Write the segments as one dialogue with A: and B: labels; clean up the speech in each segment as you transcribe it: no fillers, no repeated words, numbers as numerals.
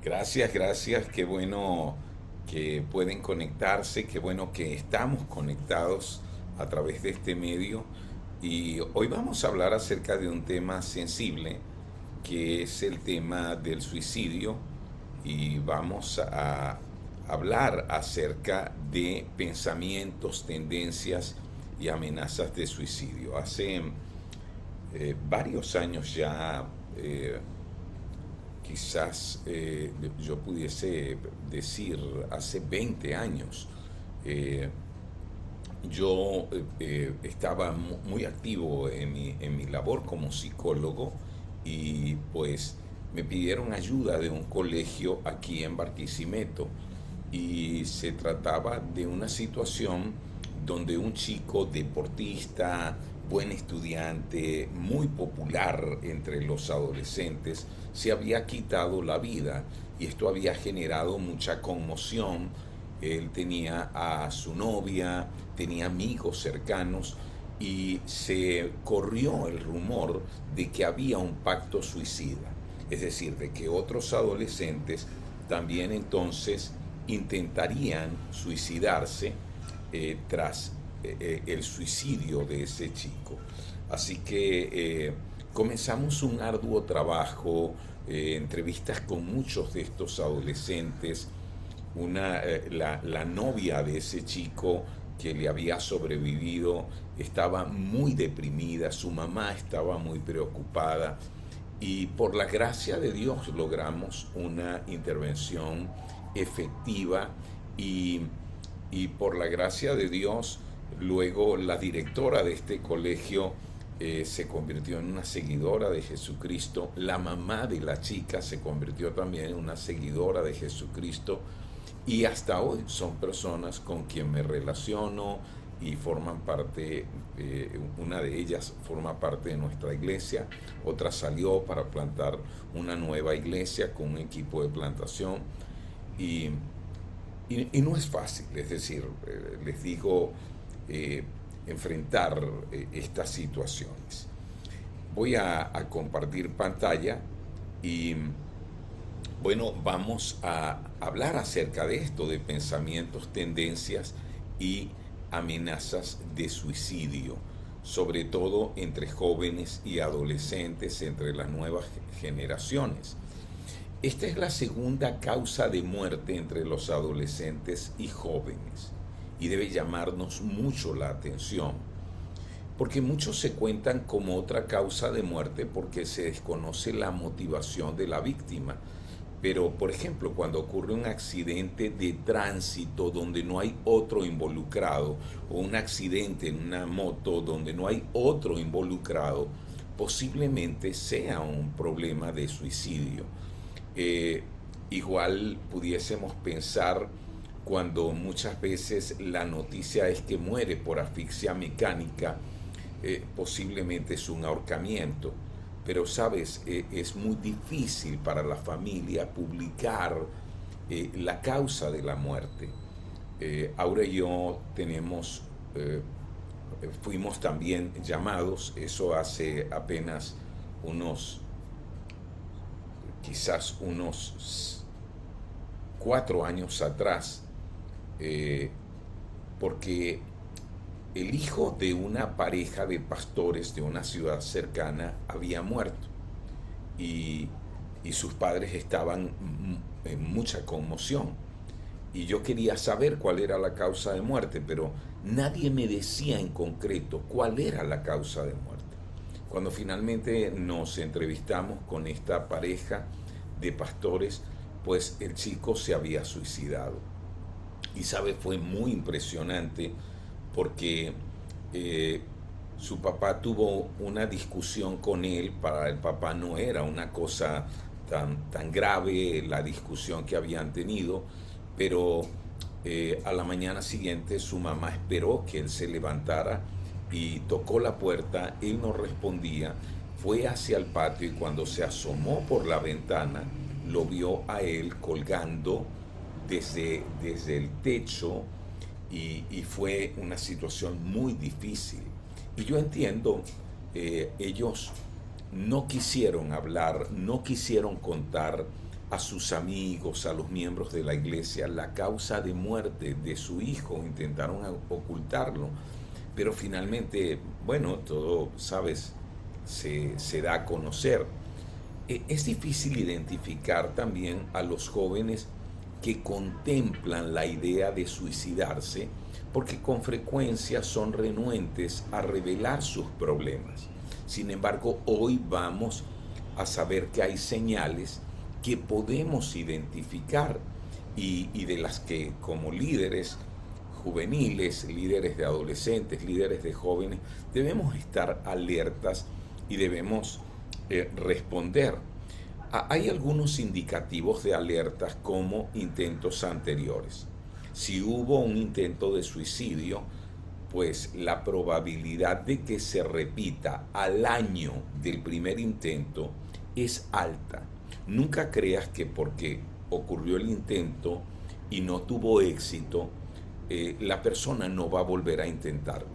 A: Gracias, gracias. Qué bueno que pueden conectarse, qué bueno que estamos conectados a través de este medio. Y hoy vamos a hablar acerca de un tema sensible, que es el tema del suicidio. Y vamos a hablar acerca de pensamientos, tendencias y amenazas de suicidio. Hace varios años ya, quizás yo pudiese decir hace 20 años, eh, yo estaba muy activo en mi labor como psicólogo y pues me pidieron ayuda de un colegio aquí en Barquisimeto y se trataba de una situación donde un chico deportista, buen estudiante, muy popular entre los adolescentes, se había quitado la vida y esto había generado mucha conmoción. Él tenía a su novia, tenía amigos cercanos y se corrió el rumor de que había un pacto suicida, es decir, de que otros adolescentes también entonces intentarían suicidarse tras el suicidio de ese chico. Así que comenzamos un arduo trabajo, entrevistas con muchos de estos adolescentes. La novia de ese chico que le había sobrevivido estaba muy deprimida, su mamá estaba muy preocupada y por la gracia de Dios logramos una intervención efectiva y, y por la gracia de Dios luego la directora de este colegio se convirtió en una seguidora de Jesucristo, la mamá de la chica se convirtió también en una seguidora de Jesucristo y hasta hoy son personas con quien me relaciono y forman parte, una de ellas forma parte de nuestra iglesia, otra salió para plantar una nueva iglesia con un equipo de plantación y, y no es fácil, es decir, les digo, eh, enfrentar estas situaciones. Voy a compartir pantalla y bueno, vamos a hablar acerca de esto, de pensamientos, tendencias y amenazas de suicidio, sobre todo entre jóvenes y adolescentes, entre las nuevas generaciones. Esta es la segunda causa de muerte entre los adolescentes y jóvenes y debe llamarnos mucho la atención, porque muchos se cuentan como otra causa de muerte porque se desconoce la motivación de la víctima. Pero, por ejemplo, cuando ocurre un accidente de tránsito donde no hay otro involucrado, o un accidente en una moto donde no hay otro involucrado, posiblemente sea un problema de suicidio. Eh, Igual pudiésemos pensar cuando muchas veces la noticia es que muere por asfixia mecánica, posiblemente es un ahorcamiento. Pero sabes, es muy difícil para la familia publicar la causa de la muerte. Aura y yo tenemos, fuimos también llamados, eso hace apenas unos, quizás unos 4 años atrás, eh, porque el hijo de una pareja de pastores de una ciudad cercana había muerto y, y sus padres estaban en mucha conmoción. Y yo quería saber cuál era la causa de muerte, pero nadie me decía en concreto cuál era la causa de muerte. Cuando finalmente nos entrevistamos con esta pareja de pastores, pues el chico se había suicidado. Y sabe, fue muy impresionante porque eh, su papá tuvo una discusión con él. Para el papá no era una cosa tan grave la discusión que habían tenido, pero a la mañana siguiente su mamá esperó que él se levantara y tocó la puerta, él no respondía, fue hacia el patio y cuando se asomó por la ventana lo vio a él colgando desde el techo y fue una situación muy difícil. Y yo entiendo, ellos no quisieron hablar, no quisieron contar a sus amigos, a los miembros de la iglesia, la causa de muerte de su hijo, intentaron ocultarlo, pero finalmente, bueno, todo, sabes, se da a conocer. Es difícil identificar también a los jóvenes que contemplan la idea de suicidarse porque con frecuencia son renuentes a revelar sus problemas. Sin embargo, hoy vamos a saber que hay señales que podemos identificar y de las que como líderes juveniles, líderes de adolescentes, líderes de jóvenes, debemos estar alertas y debemos responder. Hay algunos indicativos de alertas como intentos anteriores. Si hubo un intento de suicidio, pues la probabilidad de que se repita al año del primer intento es alta. Nunca creas que porque ocurrió el intento y no tuvo éxito, la persona no va a volver a intentarlo.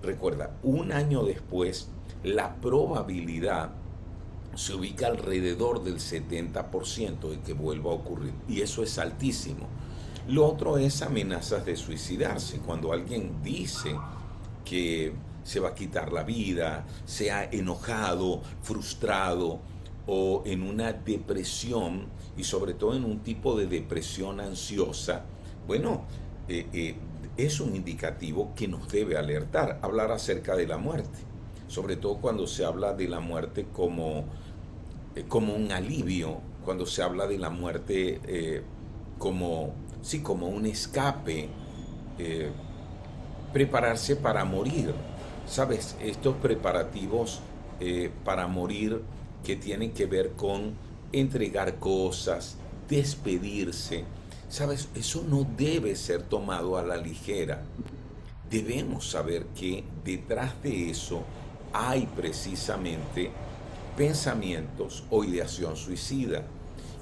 A: Recuerda, un año después, la probabilidad se ubica alrededor del 70% de que vuelva a ocurrir. Y eso es altísimo. Lo otro es amenazas de suicidarse. Cuando alguien dice que se va a quitar la vida, se ha enojado, frustrado o en una depresión, y sobre todo en un tipo de depresión ansiosa, bueno, es un indicativo que nos debe alertar. Hablar acerca de la muerte, sobre todo cuando se habla de la muerte como un alivio, cuando se habla de la muerte como un escape, prepararse para morir. ¿Sabes? Estos preparativos para morir que tienen que ver con entregar cosas, despedirse. ¿Sabes? Eso no debe ser tomado a la ligera. Debemos saber que detrás de eso hay precisamente pensamientos o ideación suicida.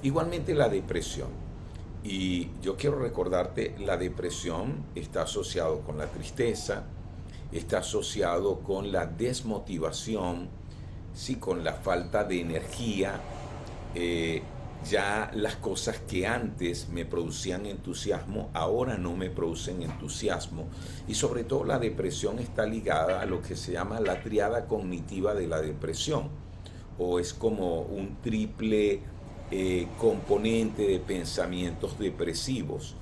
A: Igualmente la depresión. Y yo quiero recordarte, la depresión está asociado con la tristeza, está asociado con la desmotivación, sí, con la falta de energía. Ya las cosas que antes me producían entusiasmo, ahora no me producen entusiasmo. Y sobre todo la depresión está ligada a lo que se llama la triada cognitiva de la depresión, o es como un triple componente de pensamientos depresivos.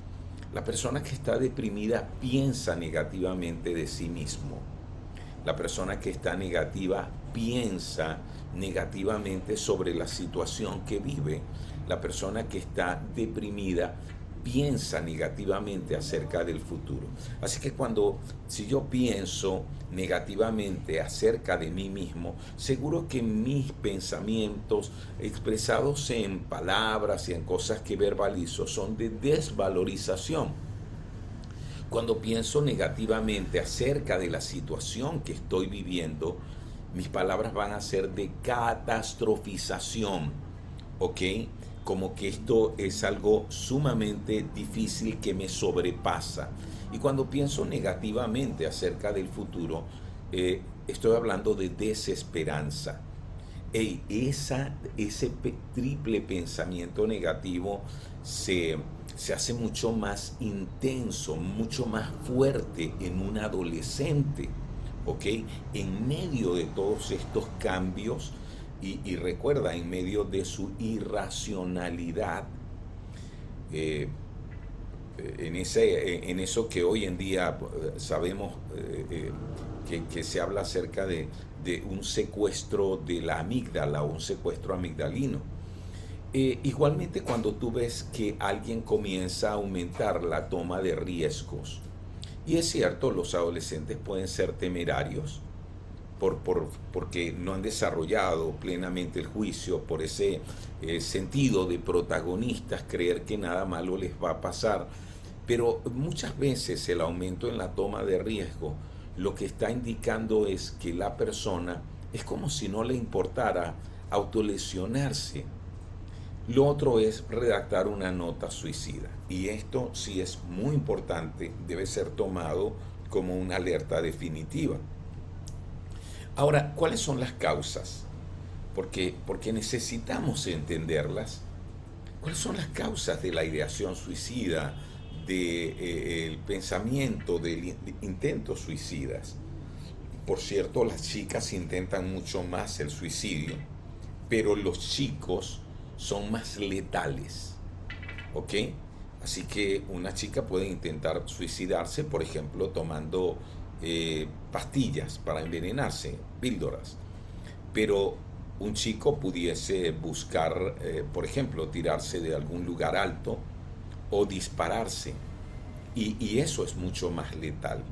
A: La persona que está deprimida piensa negativamente de sí mismo. La persona que está negativa piensa negativamente sobre la situación que vive. La persona que está deprimida piensa negativamente acerca del futuro. Así que si yo pienso negativamente acerca de mí mismo, seguro que mis pensamientos expresados en palabras y en cosas que verbalizo son de desvalorización. Cuando pienso negativamente acerca de la situación que estoy viviendo, mis palabras van a ser de catastrofización, ¿ok? Como que esto es algo sumamente difícil que me sobrepasa. Y cuando pienso negativamente acerca del futuro, estoy hablando de desesperanza. Ese triple pensamiento negativo se hace mucho más intenso, mucho más fuerte en un adolescente, ¿ok? En medio de todos estos cambios y recuerda, en medio de su irracionalidad, en eso que hoy en día sabemos que se habla acerca de un secuestro de la amígdala o un secuestro amigdalino. Igualmente cuando tú ves que alguien comienza a aumentar la toma de riesgos, y es cierto, los adolescentes pueden ser temerarios porque no han desarrollado plenamente el juicio, por ese sentido de protagonistas, creer que nada malo les va a pasar. Pero muchas veces el aumento en la toma de riesgo lo que está indicando es que la persona es como si no le importara autolesionarse. Lo otro es redactar una nota suicida. Y esto sí es muy importante, debe ser tomado como una alerta definitiva. Ahora, ¿cuáles son las causas? porque necesitamos entenderlas. ¿Cuáles son las causas de la ideación suicida, del pensamiento, del intentos suicidas? Por cierto, las chicas intentan mucho más el suicidio, pero los chicos son más letales, ¿ok? Así que una chica puede intentar suicidarse, por ejemplo, tomando pastillas para envenenarse, píldoras. Pero un chico pudiese buscar, por ejemplo, tirarse de algún lugar alto o dispararse. Y eso es mucho más letal.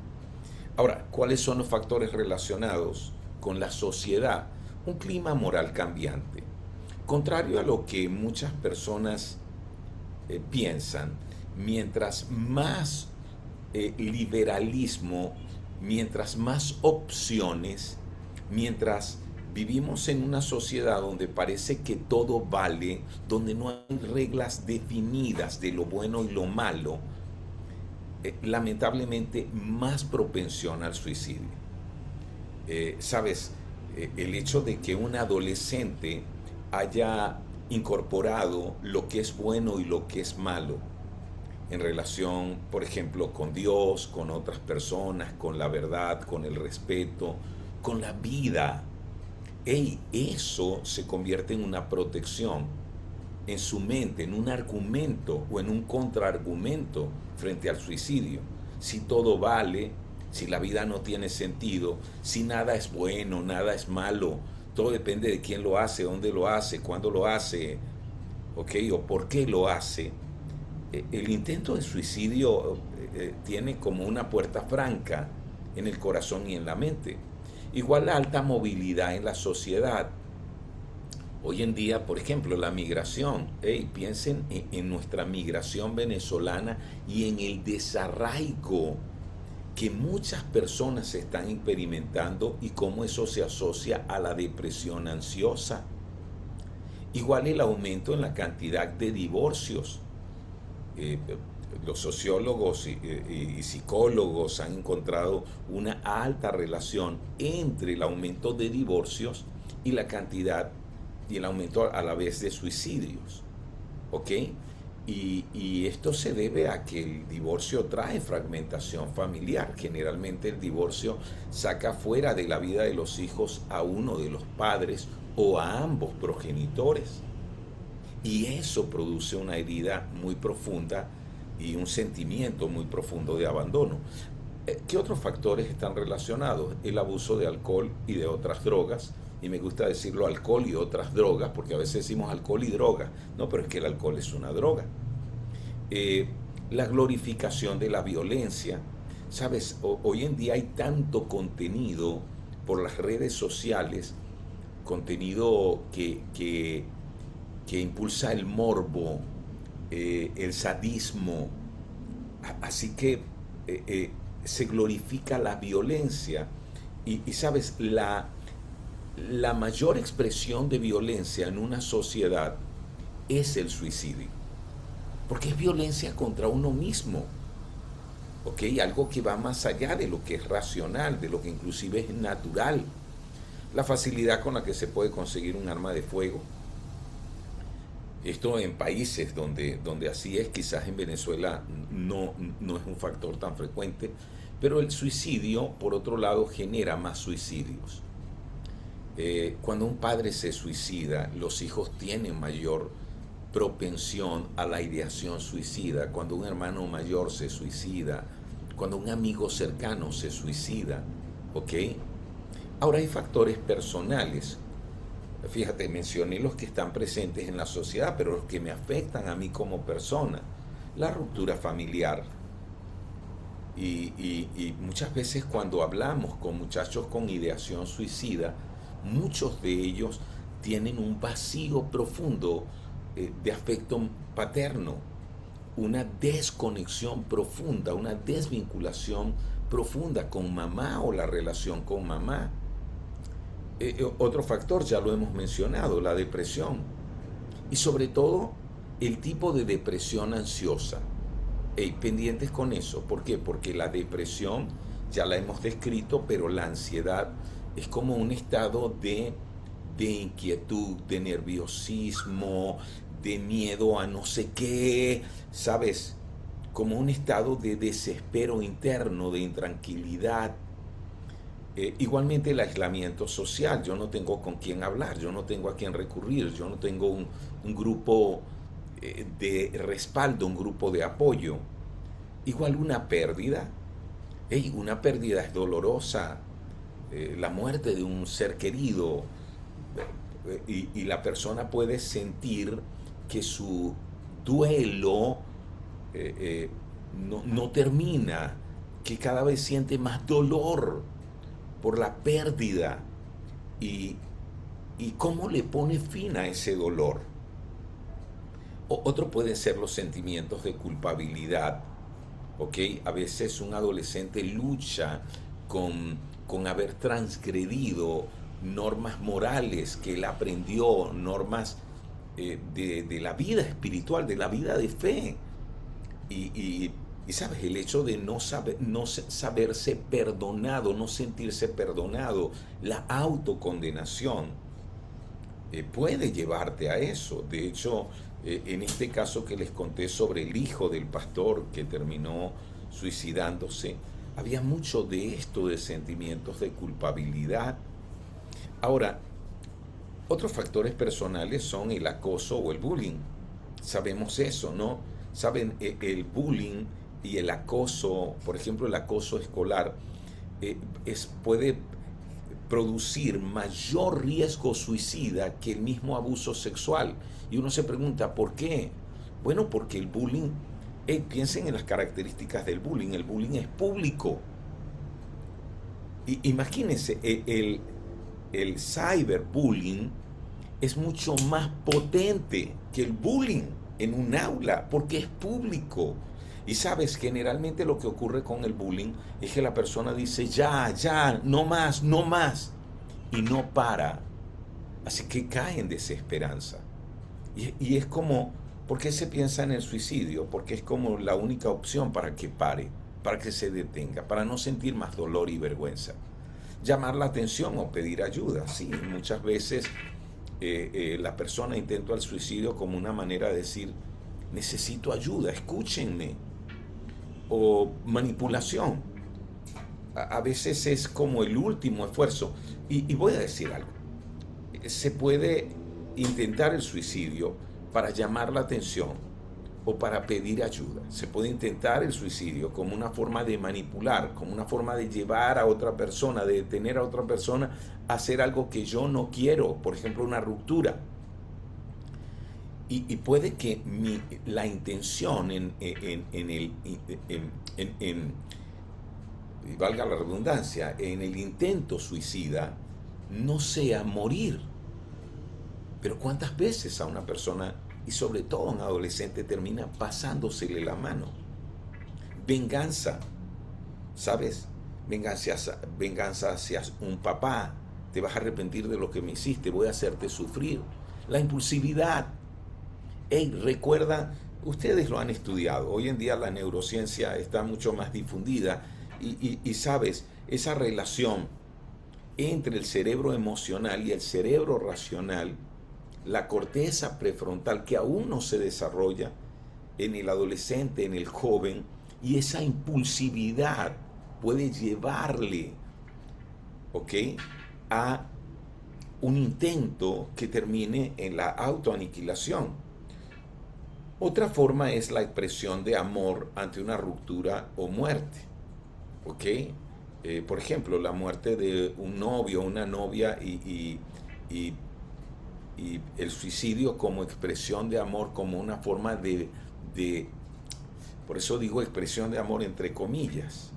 A: Ahora, ¿cuáles son los factores relacionados con la sociedad? Un clima moral cambiante. Contrario a lo que muchas personas piensan, mientras más liberalismo, mientras más opciones, mientras vivimos en una sociedad donde parece que todo vale, donde no hay reglas definidas de lo bueno y lo malo, lamentablemente más propensión al suicidio. Sabes, el hecho de que un adolescente haya incorporado lo que es bueno y lo que es malo en relación, por ejemplo, con Dios, con otras personas, con la verdad, con el respeto, con la vida. Eso se convierte en una protección en su mente, en un argumento o en un contraargumento frente al suicidio. Si todo vale, si la vida no tiene sentido, si nada es bueno, nada es malo, todo depende de quién lo hace, dónde lo hace, cuándo lo hace, ¿ok? O por qué lo hace. El intento de suicidio tiene como una puerta franca en el corazón y en la mente. Igual la alta movilidad en la sociedad. Hoy en día, por ejemplo, la migración. Piensen en nuestra migración venezolana y en el desarraigo que muchas personas están experimentando y cómo eso se asocia a la depresión ansiosa. Igual el aumento en la cantidad de divorcios. Los sociólogos y psicólogos han encontrado una alta relación entre el aumento de divorcios y la cantidad y el aumento a la vez de suicidios, ¿ok? Y esto se debe a que el divorcio trae fragmentación familiar. Generalmente el divorcio saca fuera de la vida de los hijos a uno de los padres o a ambos progenitores. Y eso produce una herida muy profunda y un sentimiento muy profundo de abandono. ¿Qué otros factores están relacionados? El abuso de alcohol y de otras drogas. Y me gusta decirlo alcohol y otras drogas, porque a veces decimos alcohol y droga. No, pero es que el alcohol es una droga. La glorificación de la violencia. Sabes, hoy en día hay tanto contenido por las redes sociales, contenido que impulsa el morbo, el sadismo. Así que se glorifica la violencia. Y sabes, la mayor expresión de violencia en una sociedad es el suicidio, porque es violencia contra uno mismo, ¿ok? Algo que va más allá de lo que es racional, de lo que inclusive es natural. La facilidad con la que se puede conseguir un arma de fuego. Esto en países donde así es, quizás en Venezuela no es un factor tan frecuente, pero el suicidio, por otro lado, genera más suicidios. Cuando un padre se suicida, los hijos tienen mayor propensión a la ideación suicida. Cuando un hermano mayor se suicida, cuando un amigo cercano se suicida, ¿ok? Ahora hay factores personales. Fíjate, mencioné los que están presentes en la sociedad, pero los que me afectan a mí como persona. La ruptura familiar. Y muchas veces cuando hablamos con muchachos con ideación suicida, muchos de ellos tienen un vacío profundo de afecto paterno, una desconexión profunda, una desvinculación profunda con mamá o la relación con mamá. Otro factor, ya lo hemos mencionado, la depresión. Y sobre todo, el tipo de depresión ansiosa. Pendientes con eso. ¿Por qué? Porque la depresión, ya la hemos descrito, pero la ansiedad es como un estado de inquietud, de nerviosismo, de miedo a no sé qué, ¿sabes? Como un estado de desespero interno, de intranquilidad. Igualmente el aislamiento social, yo no tengo con quién hablar, yo no tengo a quién recurrir, yo no tengo un grupo de respaldo, un grupo de apoyo. Igual una pérdida, una pérdida es dolorosa, la muerte de un ser querido, y la persona puede sentir que su duelo no termina, que cada vez siente más dolor por la pérdida y, y cómo le pone fin a ese dolor. Otro pueden ser los sentimientos de culpabilidad, ¿ok? A veces un adolescente lucha con haber transgredido normas morales que él aprendió, normas de la vida espiritual, de la vida de fe. Y sabes, el hecho de no saberse perdonado, no sentirse perdonado, la autocondenación puede llevarte a eso. De hecho, en este caso que les conté sobre el hijo del pastor que terminó suicidándose, había mucho de esto, de sentimientos de culpabilidad. Ahora, otros factores personales son el acoso o el bullying. Sabemos eso, ¿no? Saben, el bullying y el acoso, por ejemplo, el acoso escolar, puede producir mayor riesgo suicida que el mismo abuso sexual. Y uno se pregunta, ¿por qué? Bueno, porque el bullying, piensen en las características del bullying, el bullying es público. Imagínense, el cyberbullying es mucho más potente que el bullying en un aula, porque es público. Y sabes, generalmente lo que ocurre con el bullying es que la persona dice, ya, no más, no más, y no para. Así que cae en desesperanza. Y es como, ¿por qué se piensa en el suicidio? Porque es como la única opción para que pare, para que se detenga, para no sentir más dolor y vergüenza. Llamar la atención o pedir ayuda, sí, muchas veces la persona intenta el suicidio como una manera de decir, necesito ayuda, escúchenme. O manipulación. A veces es como el último esfuerzo. Y voy a decir algo. Se puede intentar el suicidio para llamar la atención o para pedir ayuda. Se puede intentar el suicidio como una forma de manipular, como una forma de llevar a otra persona, de detener a otra persona a hacer algo que yo no quiero, por ejemplo, una ruptura. Y puede que la intención y valga la redundancia, en el intento suicida no sea morir. Pero ¿cuántas veces a una persona, y sobre todo a un adolescente, termina pasándosele la mano? Venganza, ¿sabes? Venganza hacia un papá. Te vas a arrepentir de lo que me hiciste, voy a hacerte sufrir. La impulsividad. Recuerda, ustedes lo han estudiado, hoy en día la neurociencia está mucho más difundida y sabes, esa relación entre el cerebro emocional y el cerebro racional, la corteza prefrontal que aún no se desarrolla en el adolescente, en el joven, y esa impulsividad puede llevarle, ¿ok?, a un intento que termine en la autoaniquilación. Otra forma es la expresión de amor ante una ruptura o muerte, ¿ok? Por ejemplo, la muerte de un novio o una novia y el suicidio como expresión de amor, como una forma por eso digo expresión de amor entre comillas,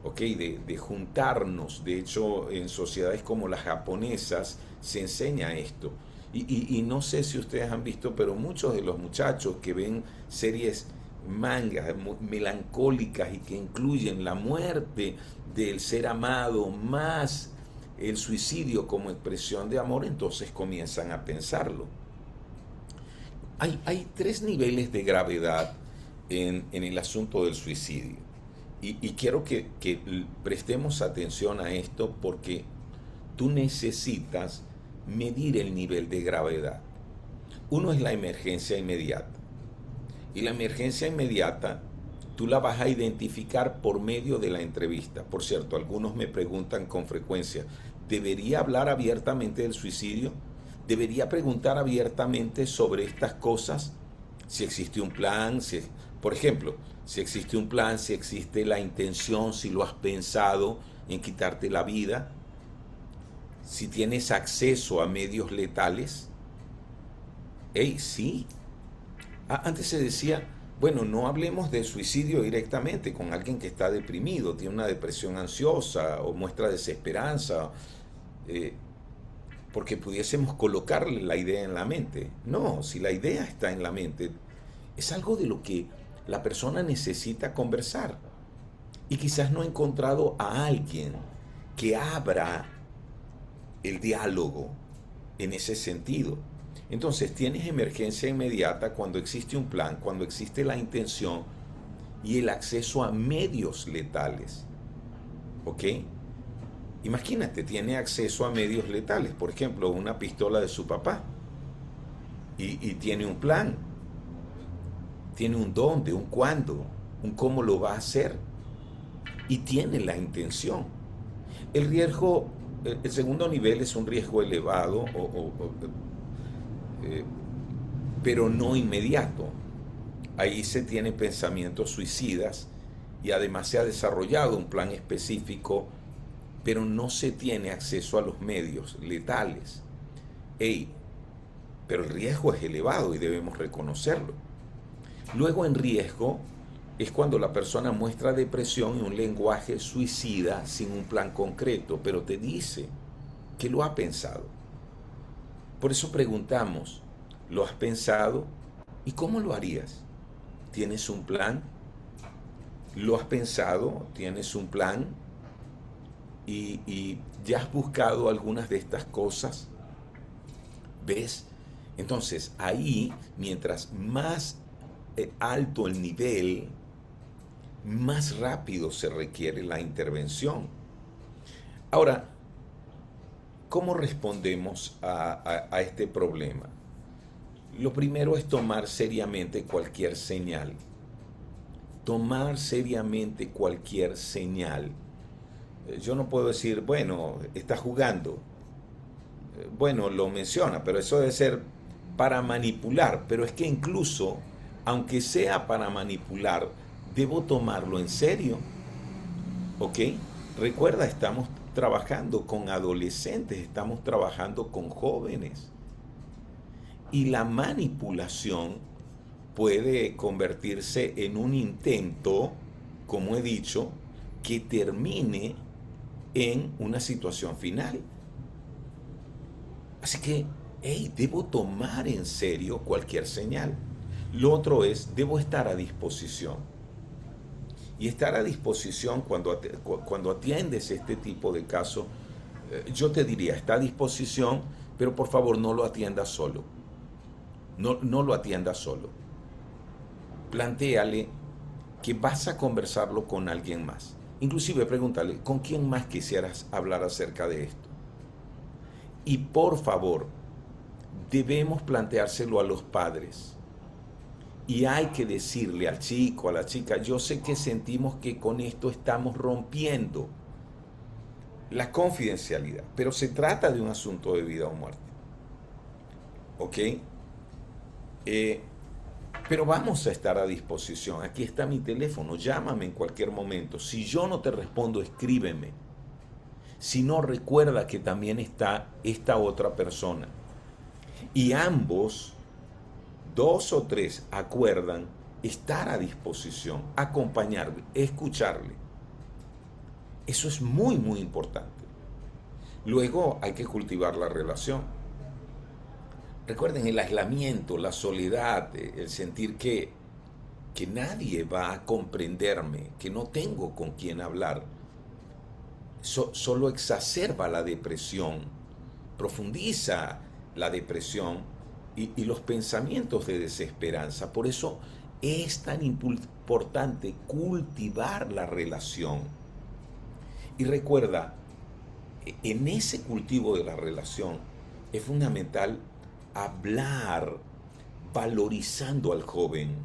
A: ¿ok? De juntarnos. De hecho, en sociedades como las japonesas se enseña esto. Y no sé si ustedes han visto, pero muchos de los muchachos que ven series mangas melancólicas y que incluyen la muerte del ser amado más el suicidio como expresión de amor, entonces comienzan a pensarlo. Hay tres niveles de gravedad en el asunto del suicidio. Y quiero que prestemos atención a esto porque tú necesitas medir el nivel de gravedad. Uno es la emergencia inmediata. Y la emergencia inmediata tú la vas a identificar por medio de la entrevista. Por cierto, algunos me preguntan con frecuencia, ¿debería hablar abiertamente del suicidio? ¿Debería preguntar abiertamente sobre estas cosas? Si existe un plan, por ejemplo, si existe un plan, si existe la intención, si lo has pensado en quitarte la vida, si tienes acceso a medios letales. Hey, sí. Antes se decía, bueno, no hablemos de suicidio directamente con alguien que está deprimido, tiene una depresión ansiosa o muestra desesperanza, porque pudiésemos colocarle la idea en la mente. No, si la idea está en la mente, es algo de lo que la persona necesita conversar. Y quizás no ha encontrado a alguien que abra el diálogo en ese sentido. Entonces tienes emergencia inmediata cuando existe un plan, cuando existe la intención y el acceso a medios letales. ¿Ok? Imagínate, tiene acceso a medios letales, por ejemplo, una pistola de su papá, y tiene un plan, tiene un dónde, un cuándo, un cómo lo va a hacer, y tiene la intención. El riesgo, el segundo nivel es un riesgo elevado, pero no inmediato. Ahí se tienen pensamientos suicidas y además se ha desarrollado un plan específico, pero no se tiene acceso a los medios letales. Pero el riesgo es elevado y debemos reconocerlo. Luego en riesgo es cuando la persona muestra depresión y un lenguaje suicida sin un plan concreto, pero te dice que lo ha pensado. Por eso preguntamos, ¿lo has pensado? ¿Y cómo lo harías? ¿Tienes un plan? ¿Lo has pensado? ¿Tienes un plan? ¿Y ya has buscado algunas de estas cosas? ¿Ves? Entonces, ahí, mientras más alto el nivel, más rápido se requiere la intervención. Ahora, ¿cómo respondemos a este problema? Lo primero es tomar seriamente cualquier señal. Tomar seriamente cualquier señal. Yo no puedo decir, bueno, está jugando. Bueno, lo menciona, pero eso debe ser para manipular. Pero es que incluso, aunque sea para manipular, debo tomarlo en serio. ¿Ok? Recuerda, estamos trabajando con adolescentes, estamos trabajando con jóvenes. Y la manipulación puede convertirse en un intento, como he dicho, que termine en una situación final. Así que, debo tomar en serio cualquier señal. Lo otro es, debo estar a disposición. Y estar a disposición cuando atiendes este tipo de caso, yo te diría, está a disposición, pero por favor no lo atiendas solo. No lo atiendas solo. Plantéale que vas a conversarlo con alguien más. Inclusive pregúntale, ¿con quién más quisieras hablar acerca de esto? Y por favor, debemos planteárselo a los padres. Y hay que decirle al chico, a la chica, yo sé que sentimos que con esto estamos rompiendo la confidencialidad, pero se trata de un asunto de vida o muerte. ¿Ok? Pero vamos a estar a disposición. Aquí está mi teléfono, llámame en cualquier momento. Si yo no te respondo, escríbeme. Si no, recuerda que también está esta otra persona. Y ambos, 2 o 3, acuerdan estar a disposición, acompañarle, escucharle. Eso es muy, muy importante. Luego hay que cultivar la relación. Recuerden, el aislamiento, la soledad, el sentir que nadie va a comprenderme, que no tengo con quién hablar, solo exacerba la depresión, profundiza la depresión y los pensamientos de desesperanza. Por eso es tan importante cultivar la relación. Y recuerda, en ese cultivo de la relación, es fundamental hablar valorizando al joven,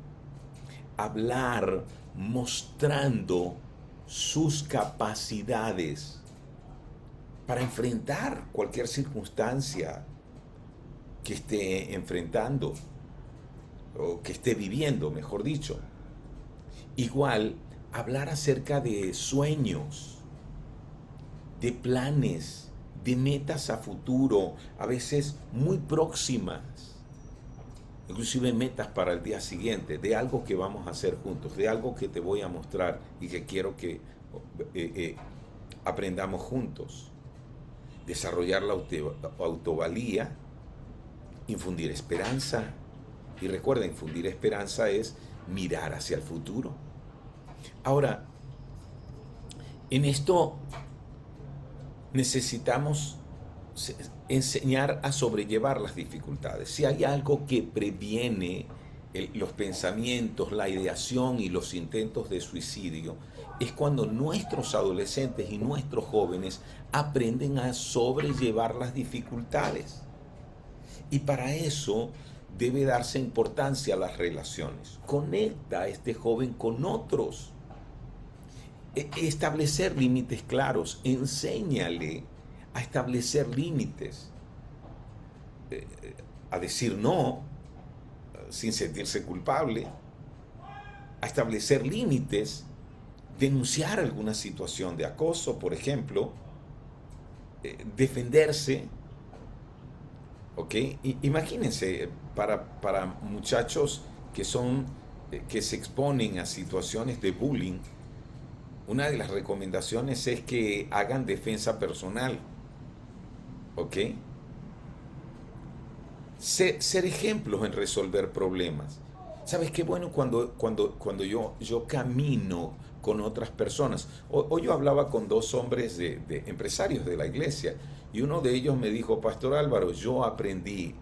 A: hablar mostrando sus capacidades para enfrentar cualquier circunstancia que esté enfrentando o que esté viviendo, mejor dicho. Igual, hablar acerca de sueños, de planes, de metas a futuro, a veces muy próximas, inclusive metas para el día siguiente, de algo que vamos a hacer juntos, de algo que te voy a mostrar y que quiero que aprendamos juntos. Desarrollar la autovalía, infundir esperanza. Y recuerda, infundir esperanza es mirar hacia el futuro. Ahora, en esto necesitamos enseñar a sobrellevar las dificultades. Si hay algo que previene los pensamientos, la ideación y los intentos de suicidio, es cuando nuestros adolescentes y nuestros jóvenes aprenden a sobrellevar las dificultades. Y para eso debe darse importancia a las relaciones. Conecta a este joven con otros. Establecer límites claros. Enséñale a establecer límites. A decir no sin sentirse culpable. A establecer límites. Denunciar alguna situación de acoso, por ejemplo. Defenderse. ¿Ok? Imagínense, para muchachos que se exponen a situaciones de bullying, una de las recomendaciones es que hagan defensa personal. ¿Ok? Ser ejemplos en resolver problemas. ¿Sabes qué bueno cuando yo camino con otras personas? Hoy yo hablaba con dos hombres de empresarios de la iglesia y uno de ellos me dijo: Pastor Álvaro, yo aprendí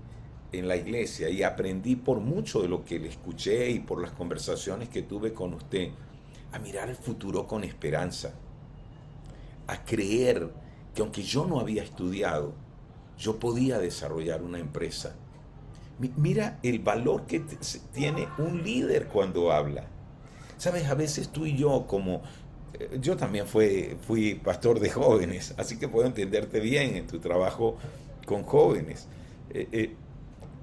A: en la iglesia y aprendí por mucho de lo que le escuché y por las conversaciones que tuve con usted, a mirar el futuro con esperanza, a creer que aunque yo no había estudiado, yo podía desarrollar una empresa. Mira el valor que tiene un líder cuando habla. Sabes, a veces tú y yo, yo también fui pastor de jóvenes, así que puedo entenderte bien en tu trabajo con jóvenes.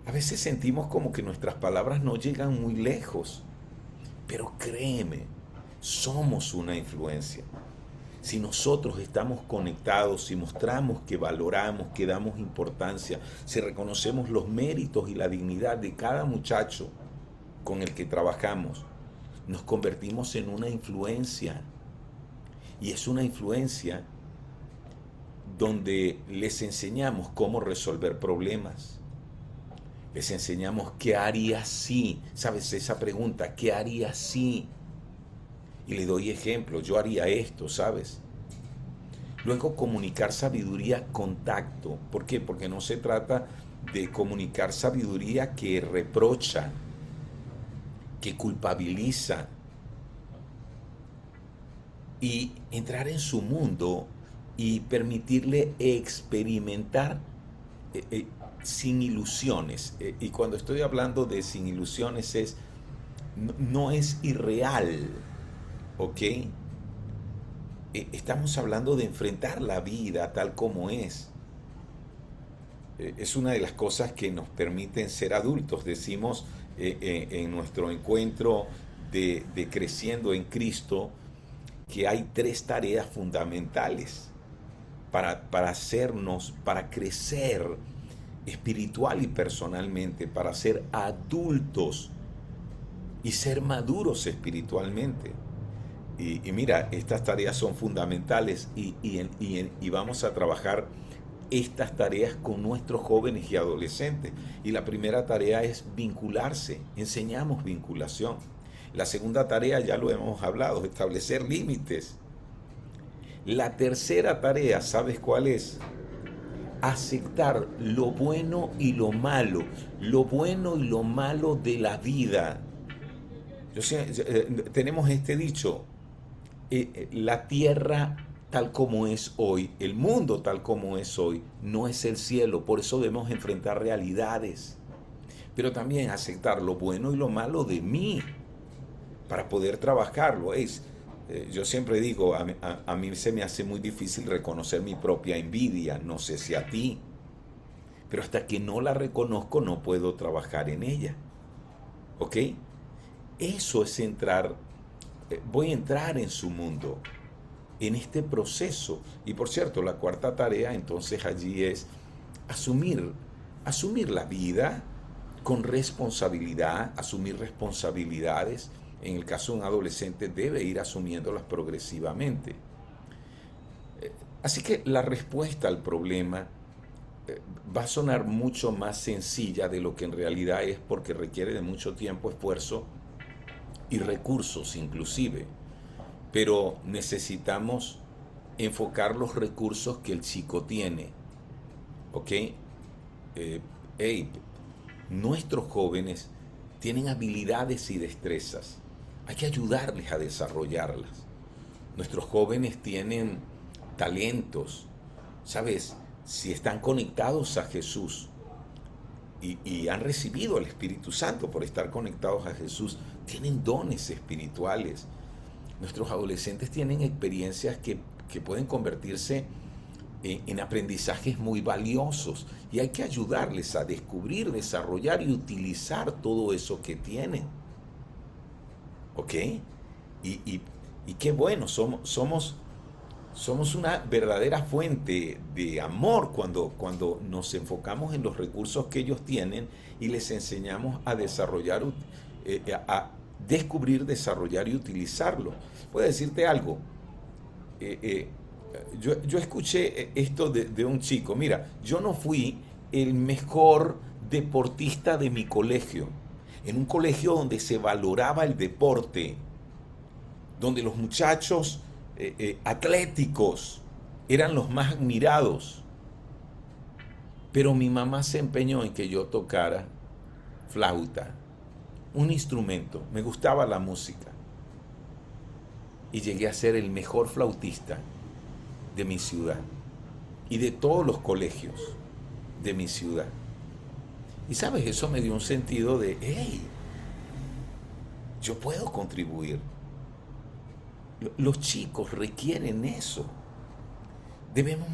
A: A veces sentimos como que nuestras palabras no llegan muy lejos, pero créeme, somos una influencia. Si nosotros estamos conectados, si mostramos que valoramos, que damos importancia, si reconocemos los méritos y la dignidad de cada muchacho con el que trabajamos, nos convertimos en una influencia. Y es una influencia donde les enseñamos cómo resolver problemas. Les enseñamos qué haría si. ¿Sabes esa pregunta? ¿Qué haría si? Y le doy ejemplo, yo haría esto, ¿sabes? Luego, comunicar sabiduría con tacto. ¿Por qué? Porque no se trata de comunicar sabiduría que reprocha, que culpabiliza, y entrar en su mundo y permitirle experimentar sin ilusiones. Y cuando estoy hablando de sin ilusiones no es irreal. ¿Ok? Estamos hablando de enfrentar la vida tal como es. Es una de las cosas que nos permiten ser adultos. Decimos en nuestro encuentro de creciendo en Cristo que hay 3 tareas fundamentales para hacernos, para crecer espiritual y personalmente, para ser adultos y ser maduros espiritualmente. Y mira, estas tareas son fundamentales y vamos a trabajar estas tareas con nuestros jóvenes y adolescentes. Y la primera tarea es vincularse, enseñamos vinculación. La segunda tarea ya lo hemos hablado, establecer límites. La tercera tarea, ¿sabes cuál es? Aceptar lo bueno y lo malo de la vida. Tenemos este dicho, la tierra tal como es hoy, el mundo tal como es hoy, no es el cielo. Por eso debemos enfrentar realidades, pero también aceptar lo bueno y lo malo de mí para poder trabajarlo. Yo siempre digo, a mí se me hace muy difícil reconocer mi propia envidia, no sé si a ti, pero hasta que no la reconozco no puedo trabajar en ella. ¿Ok? Eso es entrar, voy a entrar en su mundo, en este proceso. Y por cierto, la cuarta tarea entonces allí es asumir, asumir la vida con responsabilidad, asumir responsabilidades. En el caso de un adolescente debe ir asumiéndolas progresivamente. Así que la respuesta al problema va a sonar mucho más sencilla de lo que en realidad es, porque requiere de mucho tiempo, esfuerzo y recursos inclusive. Pero necesitamos enfocar los recursos que el chico tiene. ¿Ok? Hey, nuestros jóvenes tienen habilidades y destrezas. Hay que ayudarles a desarrollarlas. Nuestros jóvenes tienen talentos. ¿Sabes? Si están conectados a Jesús y han recibido el Espíritu Santo por estar conectados a Jesús, tienen dones espirituales. Nuestros adolescentes tienen experiencias que pueden convertirse en aprendizajes muy valiosos, y hay que ayudarles a descubrir, desarrollar y utilizar todo eso que tienen. ¿Ok? Y qué bueno, somos una verdadera fuente de amor cuando nos enfocamos en los recursos que ellos tienen y les enseñamos a desarrollar, a descubrir, desarrollar y utilizarlo. Puedo decirte algo. Yo escuché esto de un chico. Mira, yo no fui el mejor deportista de mi colegio. En un colegio donde se valoraba el deporte, donde los muchachos atléticos eran los más admirados. Pero mi mamá se empeñó en que yo tocara flauta, un instrumento. Me gustaba la música. Y llegué a ser el mejor flautista de mi ciudad y de todos los colegios de mi ciudad. Y sabes, eso me dio un sentido de, hey, yo puedo contribuir. Los chicos requieren eso. Debemos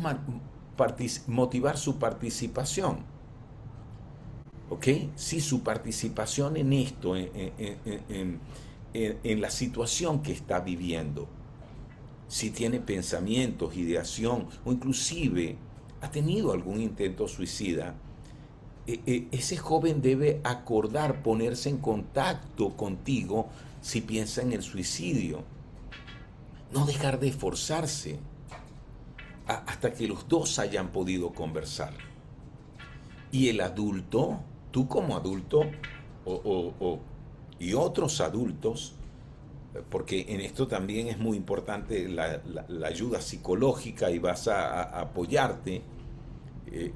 A: motivar su participación. ¿Ok? Sí, su participación en esto, en la situación que está viviendo. Si tiene pensamientos, ideación, o inclusive ha tenido algún intento suicida, ese joven debe acordar ponerse en contacto contigo si piensa en el suicidio. No dejar de esforzarse hasta que los dos hayan podido conversar. Y el adulto, tú como adulto, y otros adultos, porque en esto también es muy importante la ayuda psicológica, y vas a apoyarte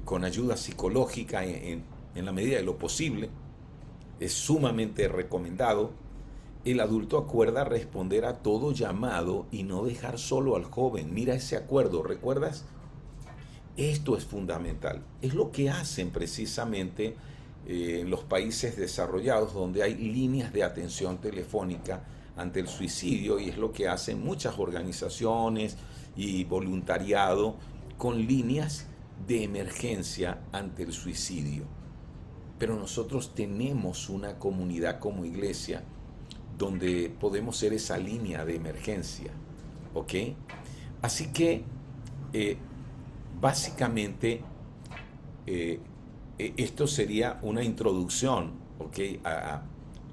A: con ayuda psicológica en la medida de lo posible. Es sumamente recomendado. El adulto acuerda responder a todo llamado y no dejar solo al joven. Mira ese acuerdo, ¿recuerdas? Esto es fundamental. Es lo que hacen precisamente en los países desarrollados, donde hay líneas de atención telefónica ante el suicidio, y es lo que hacen muchas organizaciones y voluntariado con líneas de emergencia ante el suicidio. Pero nosotros tenemos una comunidad como iglesia donde podemos ser esa línea de emergencia, ¿ok? Así que básicamente esto sería una introducción, ¿ok?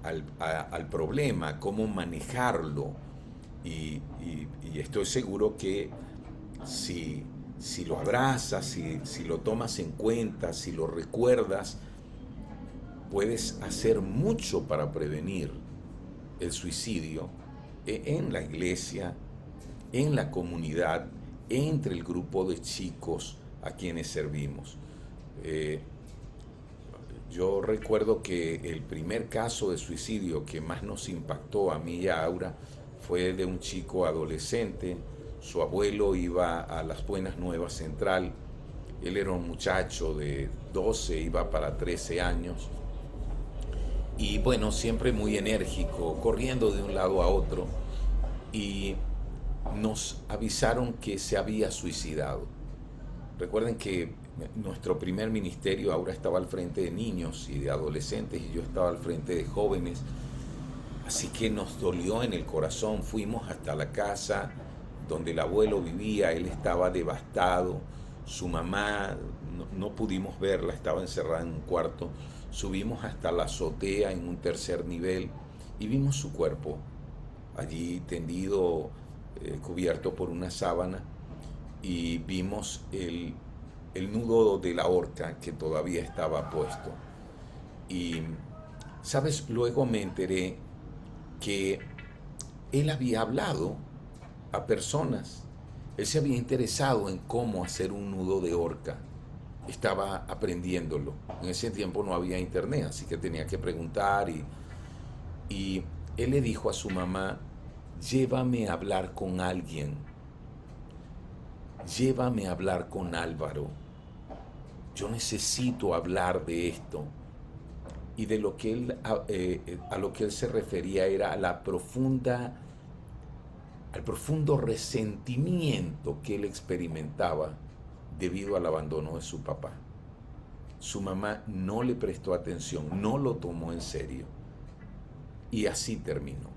A: Al problema, cómo manejarlo, y estoy seguro que si lo abrazas, si lo tomas en cuenta, si lo recuerdas, puedes hacer mucho para prevenir el suicidio en la iglesia, en la comunidad, entre el grupo de chicos a quienes servimos. Yo recuerdo que el primer caso de suicidio que más nos impactó a mí y a Aura fue de un chico adolescente. Su abuelo iba a Las Buenas Nuevas Central. Él era un muchacho de 12, iba para 13 años. Y bueno, siempre muy enérgico, corriendo de un lado a otro. Y nos avisaron que se había suicidado. Recuerden que nuestro primer ministerio ahora estaba al frente de niños y de adolescentes y yo estaba al frente de jóvenes. Así que nos dolió en el corazón. Fuimos hasta la casa donde el abuelo vivía. Él estaba devastado. Su mamá, no pudimos verla, estaba encerrada en un cuarto. Subimos hasta la azotea en un tercer nivel y vimos su cuerpo allí tendido, cubierto por una sábana, y vimos el nudo de la horca que todavía estaba puesto. Y, ¿sabes? Luego me enteré que él había hablado a personas. Él se había interesado en cómo hacer un nudo de horca. Estaba aprendiéndolo. En ese tiempo no había internet, así que tenía que preguntar y él le dijo a su mamá, llévame a hablar con alguien, llévame a hablar con Álvaro. Yo necesito hablar de esto. Y de lo que él, a lo que él se refería era a al profundo resentimiento que él experimentaba debido al abandono de su papá. Su mamá no le prestó atención, no lo tomó en serio. Y así terminó.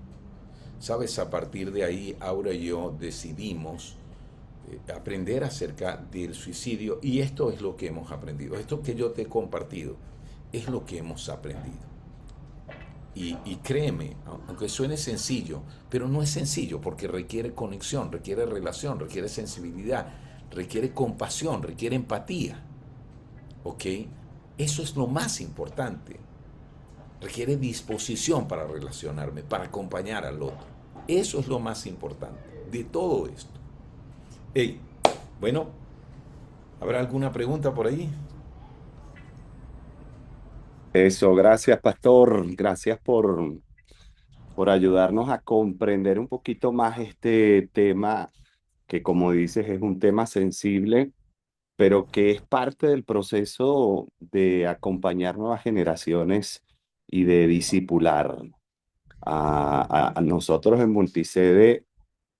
A: Sabes, a partir de ahí, Aura y yo decidimos aprender acerca del suicidio, y esto es lo que hemos aprendido. Esto que yo te he compartido es lo que hemos aprendido. Y créeme, aunque suene sencillo, pero no es sencillo porque requiere conexión, requiere relación, requiere sensibilidad, requiere compasión, requiere empatía. ¿Ok? Eso es lo más importante. Requiere disposición para relacionarme, para acompañar al otro. Eso es lo más importante de todo esto. Hey, bueno, ¿habrá alguna pregunta por ahí?
B: Eso, gracias, pastor. Gracias por ayudarnos a comprender un poquito más este tema, que como dices es un tema sensible, pero que es parte del proceso de acompañar nuevas generaciones y de discipular. A nosotros en Multisede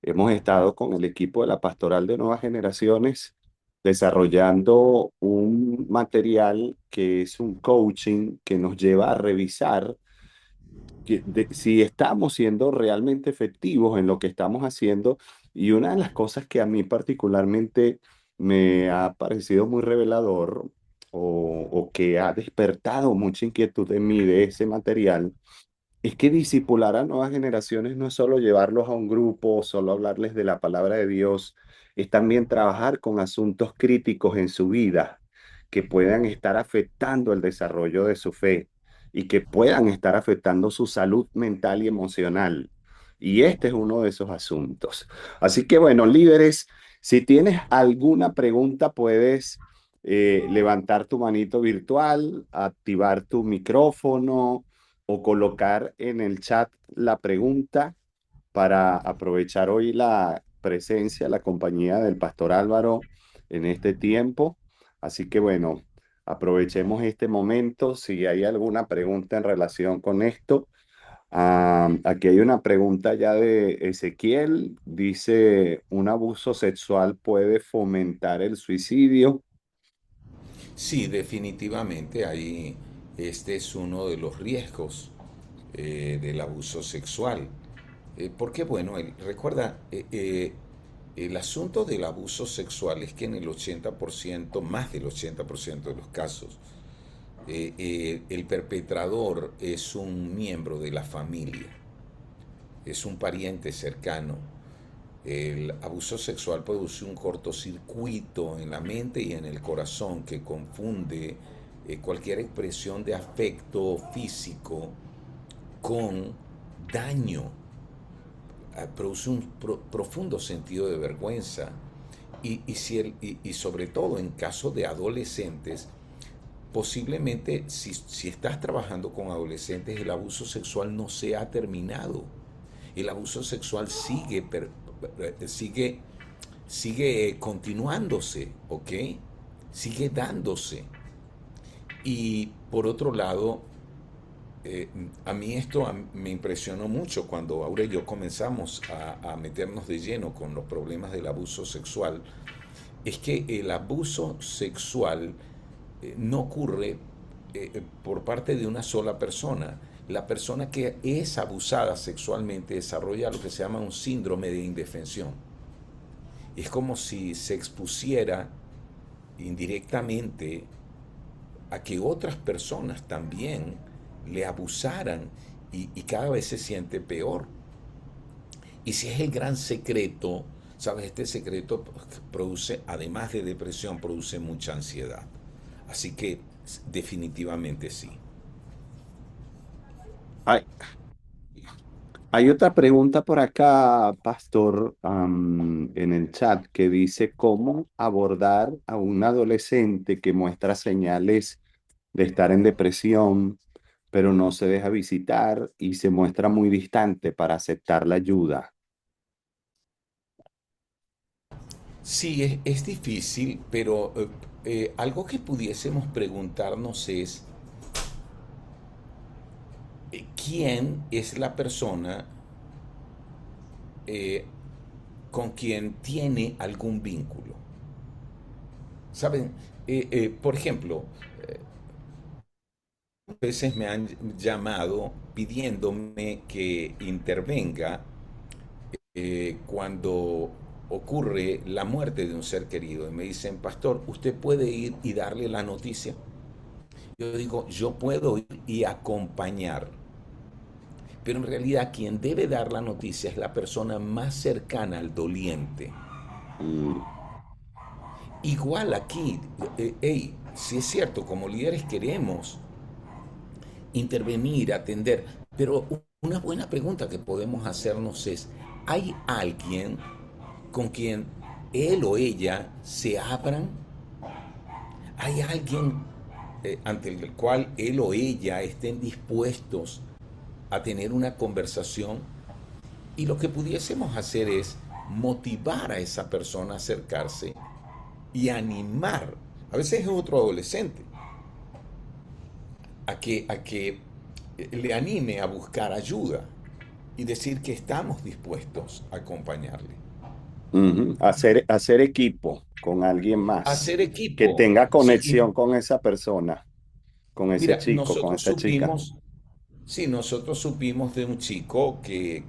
B: hemos estado con el equipo de la Pastoral de Nuevas Generaciones desarrollando un material que es un coaching que nos lleva a revisar si estamos siendo realmente efectivos en lo que estamos haciendo. Y una de las cosas que a mí particularmente me ha parecido muy revelador o que ha despertado mucha inquietud en mí de ese material es que discipular a nuevas generaciones no es solo llevarlos a un grupo, solo hablarles de la palabra de Dios, es también trabajar con asuntos críticos en su vida que puedan estar afectando el desarrollo de su fe y que puedan estar afectando su salud mental y emocional. Y este es uno de esos asuntos. Así que bueno, líderes, si tienes alguna pregunta, puedes levantar tu manito virtual, activar tu micrófono o colocar en el chat la pregunta para aprovechar hoy la presencia, la compañía del pastor Álvaro en este tiempo. Así que bueno, aprovechemos este momento. Si hay alguna pregunta en relación con esto, aquí hay una pregunta ya de Ezequiel. Dice, ¿un abuso sexual puede fomentar el suicidio?
A: Sí, definitivamente ahí este es uno de los riesgos del abuso sexual. Porque bueno, recuerda, el asunto del abuso sexual es que en el 80%, más del 80% de los casos, el perpetrador es un miembro de la familia, es un pariente cercano. El abuso sexual produce un cortocircuito en la mente y en el corazón que confunde cualquier expresión de afecto físico con daño. Produce un profundo sentido de vergüenza y sobre todo en caso de adolescentes, posiblemente si estás trabajando con adolescentes, el abuso sexual no se ha terminado. El abuso sexual sigue sigue continuándose, ¿ok? Sigue dándose. Y por otro lado, a mí esto me impresionó mucho cuando Aura y yo comenzamos a meternos de lleno con los problemas del abuso sexual. Es que el abuso sexual no ocurre por parte de una sola persona. La persona que es abusada sexualmente desarrolla lo que se llama un síndrome de indefensión. Es como si se expusiera indirectamente a que otras personas también le abusaran y cada vez se siente peor. Y si es el gran secreto, ¿sabes? Este secreto produce, además de depresión, produce mucha ansiedad. Así que definitivamente sí.
B: Hay, hay otra pregunta por acá, Pastor, en el chat que dice cómo abordar a un adolescente que muestra señales de estar en depresión, pero no se deja visitar y se muestra muy distante para aceptar la ayuda.
A: Sí, es difícil, pero algo que pudiésemos preguntarnos es, ¿quién es la persona eh, con quien tiene algún vínculo? ¿Saben? Por ejemplo, a veces me han llamado pidiéndome que intervenga cuando ocurre la muerte de un ser querido y me dicen, pastor, ¿usted puede ir y darle la noticia? Yo digo, yo puedo ir y acompañar, pero en realidad quien debe dar la noticia es la persona más cercana al doliente.
B: Mm,
A: Igual aquí, hey, si es cierto, como líderes queremos intervenir, atender, pero una buena pregunta que podemos hacernos es, ¿hay alguien con quien él o ella se abran? ¿Hay alguien ante el cual él o ella estén dispuestos a tener una conversación? Y lo que pudiésemos hacer es motivar a esa persona a acercarse y animar, a veces es otro adolescente, a que le anime a buscar ayuda y decir que estamos dispuestos a acompañarle.
B: ujú. Hacer equipo con alguien más
A: Hacer
B: que
A: equipo.
B: tenga
A: Sí,
B: conexión con esa persona, con ese
A: mira,
B: chico, con esa chica.
A: nosotros supimos de un chico que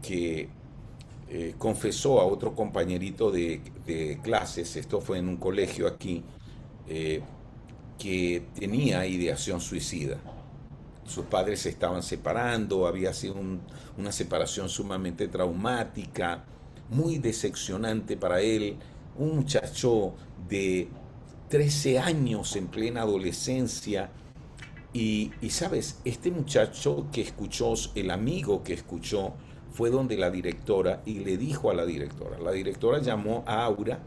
A: confesó a otro compañerito de clases, esto fue en un colegio aquí, eh, que tenía ideación suicida. Sus padres se estaban separando, había sido una separación sumamente traumática, muy decepcionante para él. Un muchacho de 13 años en plena adolescencia. Y sabes, este muchacho que escuchó, el amigo que escuchó, fue donde la directora y le dijo a la directora. La directora llamó a Aura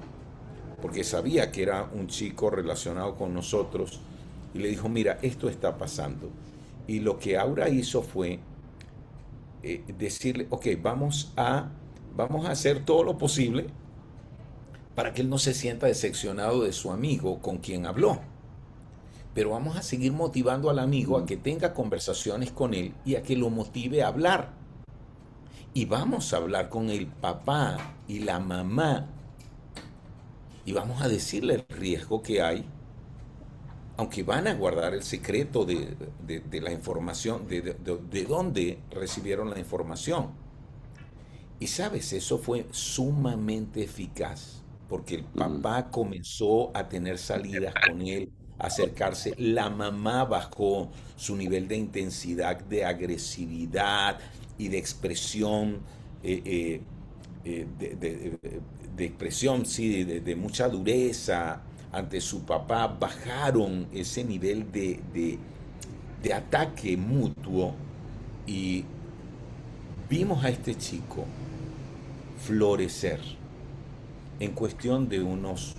A: porque sabía que era un chico relacionado con nosotros y le dijo, mira, esto está pasando. Y lo que Aura hizo fue decirle, ok, vamos a hacer todo lo posible para que él no se sienta decepcionado de su amigo con quien habló. Pero vamos a seguir motivando al amigo a
B: Mm,
A: que tenga conversaciones con él y a que lo motive a hablar. Y vamos a hablar con el papá y la mamá y vamos a decirle el riesgo que hay, aunque van a guardar el secreto de la información, de dónde recibieron la información. Y sabes, eso fue sumamente eficaz, porque el
B: mm,
A: papá comenzó a tener salidas con él, a acercarse, la mamá bajó su nivel de intensidad, de agresividad y de expresión, eh, eh, de expresión, sí, de mucha dureza ante su papá, bajaron ese nivel de ataque mutuo y vimos a este chico florecer en cuestión de unos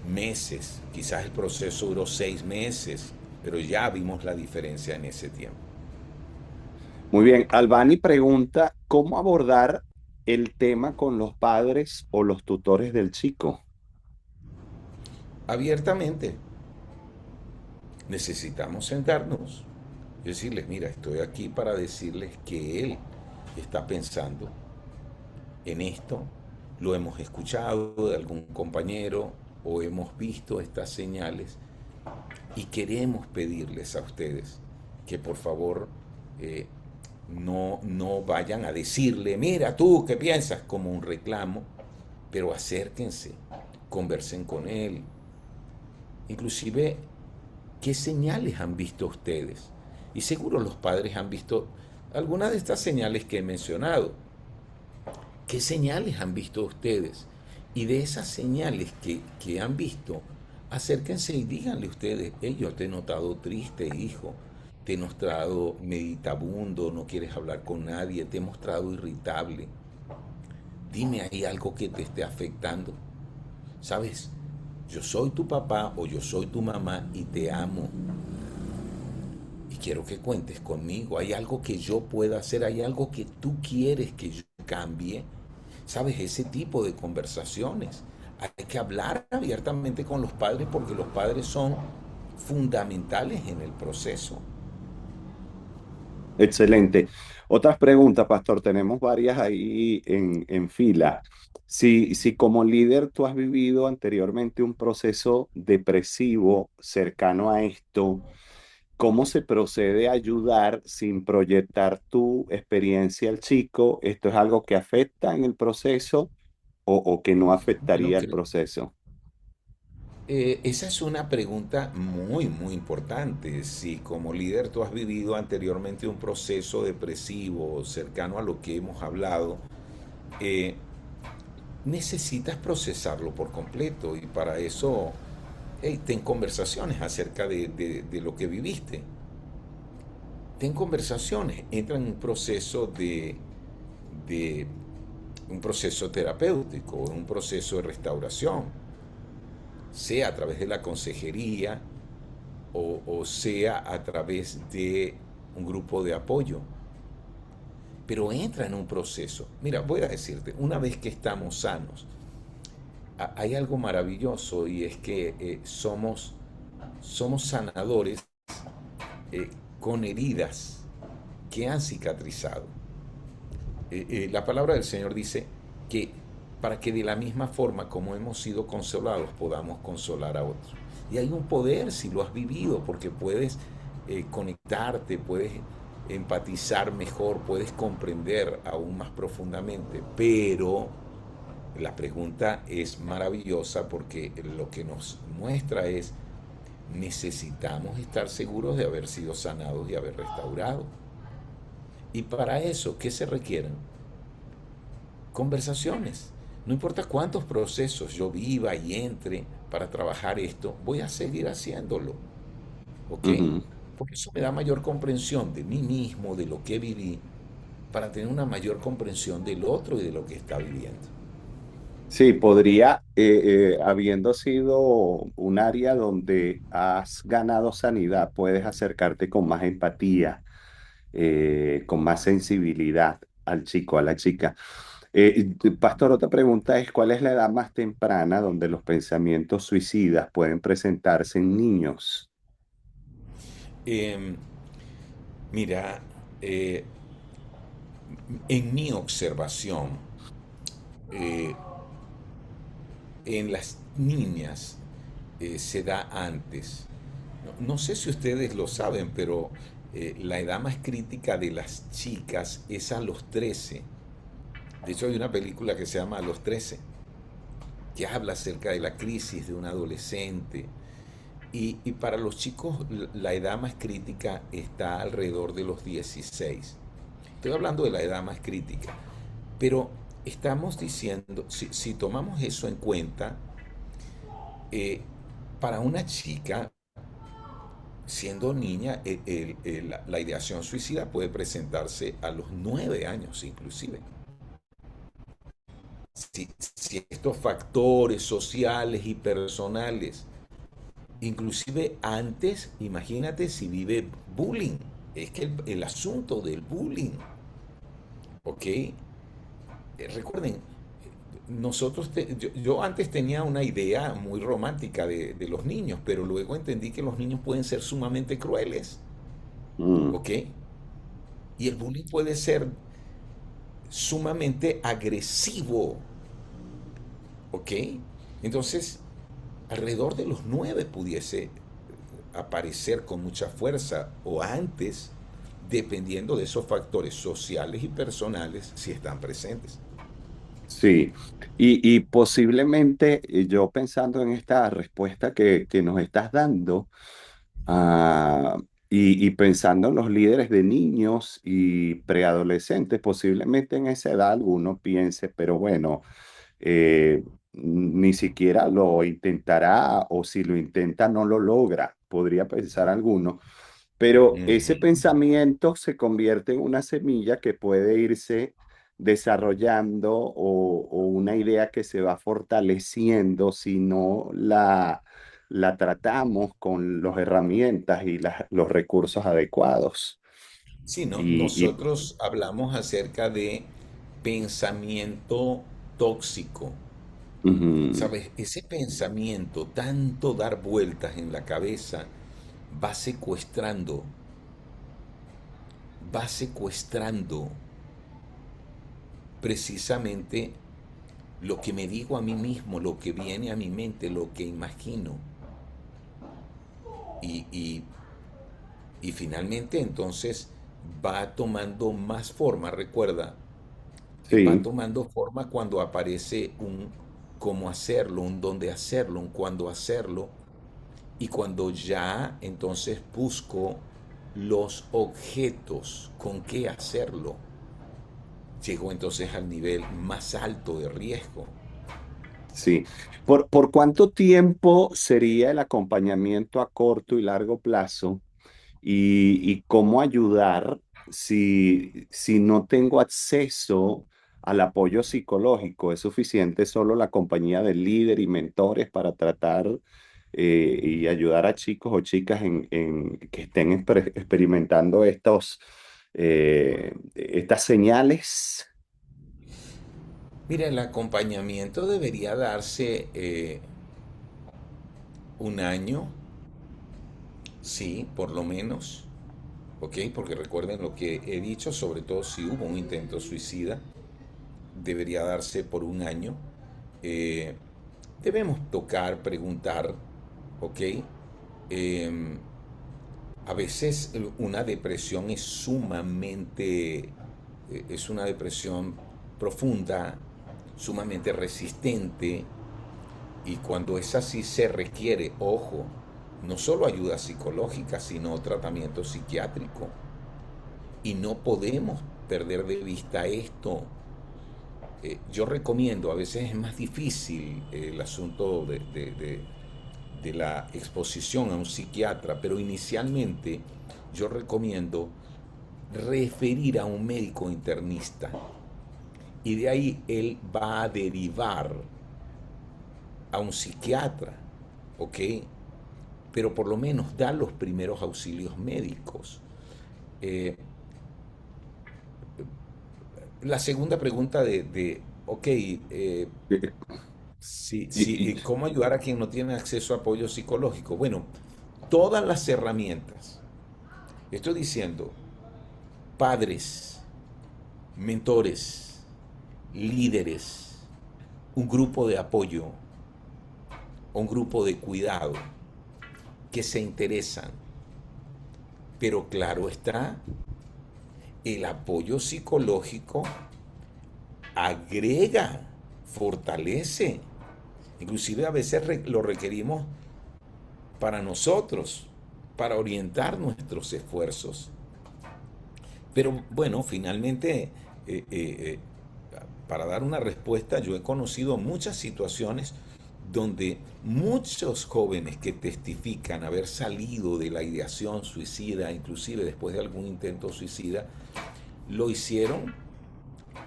A: meses. Quizás el proceso duró 6 meses, pero ya vimos la diferencia en ese tiempo.
B: Muy bien, Albani pregunta, ¿cómo abordar el tema con los padres o los tutores del chico?
A: abiertamente. Necesitamos sentarnos y decirles, mira, estoy aquí para decirles que él está pensando en esto, lo hemos escuchado de algún compañero o hemos visto estas señales y queremos pedirles a ustedes que por favor eh, no vayan a decirle, mira tú, ¿qué piensas? Como un reclamo, pero acérquense, conversen con él. Inclusive, ¿qué señales han visto ustedes? Y seguro los padres han visto algunas de estas señales que he mencionado. ¿Qué señales han visto ustedes? Y de esas señales que han visto, acérquense y díganle ustedes, hey, yo te he notado triste, hijo, te he notado meditabundo, no quieres hablar con nadie, te he mostrado irritable. Dime, ¿hay algo que te esté afectando? ¿Sabes? Yo soy tu papá o yo soy tu mamá y te amo. Y quiero que cuentes conmigo. ¿Hay algo que yo pueda hacer? ¿Hay algo que tú quieres que yo cambie? ¿Sabes? Ese tipo de conversaciones. Hay que hablar abiertamente con los padres porque los padres son fundamentales en el proceso.
B: Excelente. Otras preguntas, Pastor. Tenemos varias ahí en fila. Si como líder tú has vivido anteriormente un proceso depresivo cercano a esto, ¿cómo se procede a ayudar sin proyectar tu experiencia al chico? ¿Esto es algo que afecta en el proceso o que no
A: Bueno,
B: afectaría el proceso?
A: esa es una pregunta muy, muy importante. Si como líder tú has vivido anteriormente un proceso depresivo cercano a lo que hemos hablado, eh, necesitas procesarlo por completo y para eso, hey, ten conversaciones acerca de lo que viviste. Ten conversaciones, entra en un proceso de un proceso terapéutico, un proceso de restauración, sea a través de la consejería o sea a través de un grupo de apoyo. Pero entra en un proceso. Mira, voy a decirte, una vez que estamos sanos, hay algo maravilloso y es que somos sanadores eh, con heridas que han cicatrizado. La palabra del Señor dice que para que de la misma forma como hemos sido consolados podamos consolar a otros. Y hay un poder si lo has vivido, porque puedes conectarte, puedes empatizar mejor, puedes comprender aún más profundamente. Pero la pregunta es maravillosa porque lo que nos muestra es, necesitamos estar seguros de haber sido sanados y haber restaurado. Y para eso, ¿qué se requieren? Conversaciones. No importa cuántos procesos yo viva y entre para trabajar esto, voy a seguir haciéndolo. ¿Ok?
B: Ujú.
A: Porque eso me da mayor comprensión de mí mismo, de lo que viví, para tener una mayor comprensión del otro y de lo que está viviendo.
B: Sí, podría, habiendo sido un área donde has ganado sanidad, puedes acercarte con más empatía, con más sensibilidad al chico, a la chica. Pastor, otra pregunta es, ¿cuál es la edad más temprana donde los pensamientos suicidas pueden presentarse en niños?
A: Eh, mira, eh, en mi observación, eh, en las niñas se da antes. No sé si ustedes lo saben, pero la edad más crítica de las chicas es a los 13. De hecho, hay una película que se llama A los 13, que habla acerca de la crisis de un adolescente. Y para los chicos la edad más crítica está alrededor de los 16. Estoy hablando de la edad más crítica. Pero estamos diciendo, si tomamos eso en cuenta, eh, para una chica, siendo niña, la ideación suicida puede presentarse a los 9 años inclusive. Si estos factores sociales y personales, inclusive antes, imagínate si vive bullying, es que el asunto del bullying, ¿ok? Recuerden, yo antes tenía una idea muy romántica de los niños, pero luego entendí que los niños pueden ser sumamente crueles,
B: Mm,
A: ¿ok? Y el bullying puede ser sumamente agresivo, ¿ok? Entonces, alrededor de los 9 pudiese aparecer con mucha fuerza o antes, dependiendo de esos factores sociales y personales si están presentes.
B: sí, y posiblemente yo pensando en esta respuesta que nos estás dando, ah, y pensando en los líderes de niños y preadolescentes, posiblemente en esa edad alguno piense, pero bueno, ni siquiera lo intentará o si lo intenta no lo logra, podría pensar alguno. Pero ese
A: Ujú.
B: pensamiento se convierte en una semilla que puede irse desarrollando o una idea que se va fortaleciendo si no la tratamos con las herramientas y los recursos adecuados.
A: Sí, ¿no?
B: Y
A: Nosotros hablamos acerca de pensamiento tóxico.
B: ujú,
A: ¿Sabes? Ese pensamiento, tanto dar vueltas en la cabeza, va secuestrando, va secuestrando precisamente lo que me digo a mí mismo, lo que viene a mi mente, lo que imagino. Y, y, y finalmente entonces va tomando más forma, recuerda, va
B: sí,
A: tomando forma cuando aparece un cómo hacerlo, un dónde hacerlo, un cuándo hacerlo. Y cuando ya entonces busco los objetos con qué hacerlo, llego entonces al nivel más alto de riesgo.
B: sí. ¿Por cuánto tiempo sería el acompañamiento a corto y largo plazo? Y cómo ayudar si no tengo acceso al apoyo psicológico. ¿Es suficiente solo la compañía del líder y mentores para tratar y ayudar a chicos o chicas que estén experimentando estas señales?
A: Mira, el acompañamiento debería darse un año, sí, por lo menos, ¿ok? Porque recuerden lo que he dicho, sobre todo si hubo un intento suicida, debería darse por un año. Eh, Debemos tocar, preguntar, ¿ok? Em, a veces una depresión es una depresión profunda, sumamente resistente, y cuando es así se requiere, ojo, no solo ayuda psicológica, sino tratamiento psiquiátrico. Y no podemos perder de vista esto. Yo recomiendo, a veces es más difícil el asunto de la exposición a un psiquiatra, pero inicialmente yo recomiendo referir a un médico internista y de ahí él va a derivar a un psiquiatra, ¿ok? Pero por lo menos da los primeros auxilios médicos. Eh, la segunda pregunta ok,
B: Eh, y- y-
A: ¿cómo ayudar a quien no tiene acceso a apoyo psicológico? Bueno, todas las herramientas. Estoy diciendo, padres, mentores, líderes, un grupo de apoyo, un grupo de cuidado que se interesan. Pero claro está, el apoyo psicológico agrega, fortalece. Inclusive a veces lo requerimos para nosotros, para orientar nuestros esfuerzos. Pero bueno, finalmente, eh, eh, eh, para dar una respuesta, yo he conocido muchas situaciones donde muchos jóvenes que testifican haber salido de la ideación suicida, inclusive después de algún intento suicida, lo hicieron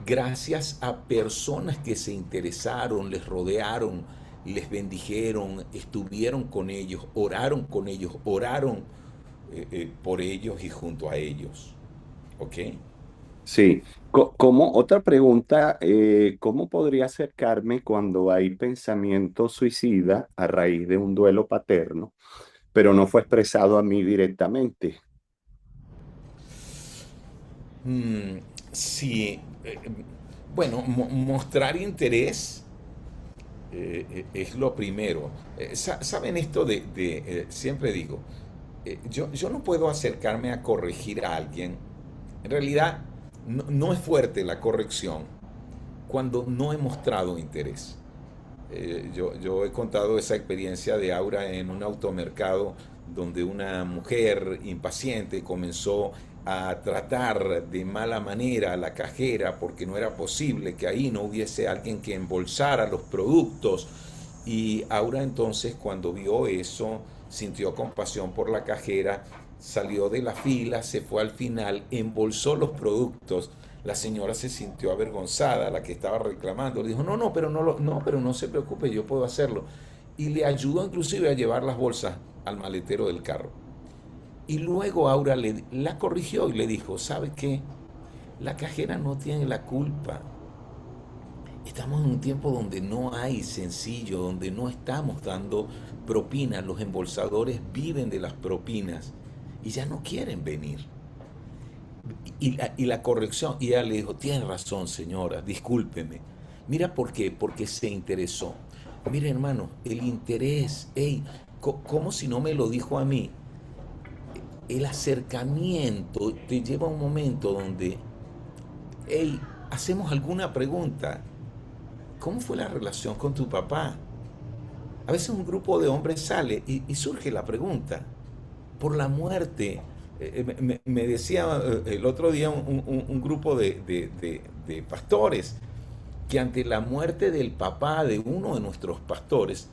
A: gracias a personas que se interesaron, les rodearon, les bendijeron, estuvieron con ellos, oraron por ellos y junto a ellos. ¿Ok?
B: sí. Otra pregunta, ¿cómo podría acercarme cuando hay pensamiento suicida a raíz de un duelo paterno, pero no fue expresado a mí directamente?
A: Mm, sí, bueno, mostrar interés es lo primero. ¿Saben esto siempre digo, yo no puedo acercarme a corregir a alguien. En realidad, no es fuerte la corrección cuando no he mostrado interés. Yo he contado esa experiencia de Aura en un automercado donde una mujer impaciente comenzó a tratar de mala manera a la cajera porque no era posible que ahí no hubiese alguien que embolsara los productos. Y Aura entonces cuando vio eso sintió compasión por la cajera, salió de la fila, se fue al final, embolsó los productos. La señora se sintió avergonzada, la que estaba reclamando, le dijo, no, no, pero no, pero no se preocupe, yo puedo hacerlo. Y le ayudó inclusive a llevar las bolsas al maletero del carro. Y luego Aura la corrigió y le dijo, ¿sabe qué? La cajera no tiene la culpa. Estamos en un tiempo donde no hay sencillo, donde no estamos dando propinas, los embolsadores viven de las propinas y ya no quieren venir. Y la corrección, y ella le dijo, tiene razón señora, discúlpeme. Mira por qué, porque se interesó. Mira hermano, el interés, hey, como si no me lo dijo a mí, el acercamiento te lleva a un momento donde, hey, hacemos alguna pregunta. ¿Cómo fue la relación con tu papá? A veces un grupo de hombres sale y surge la pregunta, por la muerte. Me decía el otro día un grupo de pastores que ante la muerte del papá de uno de nuestros pastores,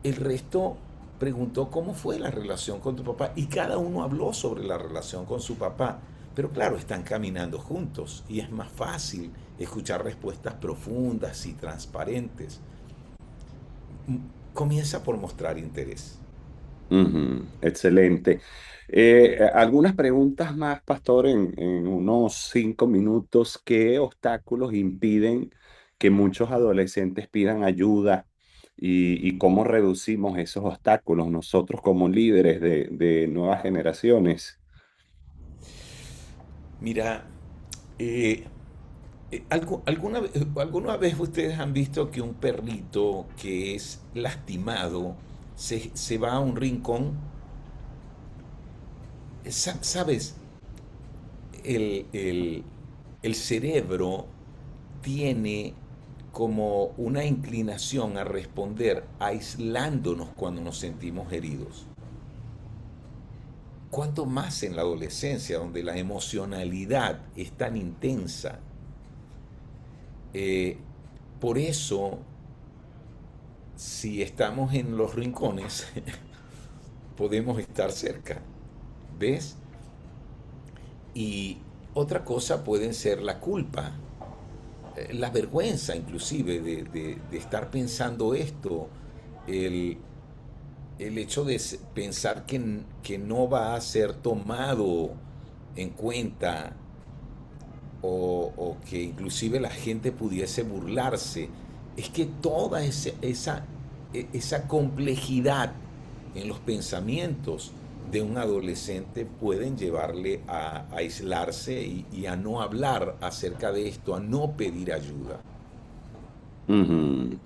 A: el resto preguntó cómo fue la relación con tu papá y cada uno habló sobre la relación con su papá. Pero claro, están caminando juntos y es más fácil escuchar respuestas profundas y transparentes. Comienza por mostrar interés.
B: Ujú, excelente. Algunas preguntas más, Pastor, en unos 5 minutos. ¿Qué obstáculos impiden que muchos adolescentes pidan ayuda y cómo reducimos esos obstáculos nosotros como líderes de nuevas generaciones?
A: Mira, eh, ¿alguna vez ustedes han visto que un perrito que es lastimado se va a un rincón? ¿Sabes? El, el- el cerebro tiene como una inclinación a responder aislándonos cuando nos sentimos heridos. Cuanto más en la adolescencia, donde la emocionalidad es tan intensa. Eh, por eso, si estamos en los rincones, podemos estar cerca. ¿Ves? Y otra cosa pueden ser la culpa, la vergüenza inclusive de estar pensando esto, el, el hecho de pensar que no va a ser tomado en cuenta o que inclusive la gente pudiese burlarse. Es que toda esa complejidad en los pensamientos de un adolescente pueden llevarle a aislarse y a no hablar acerca de esto, a no pedir ayuda.
B: Ujú.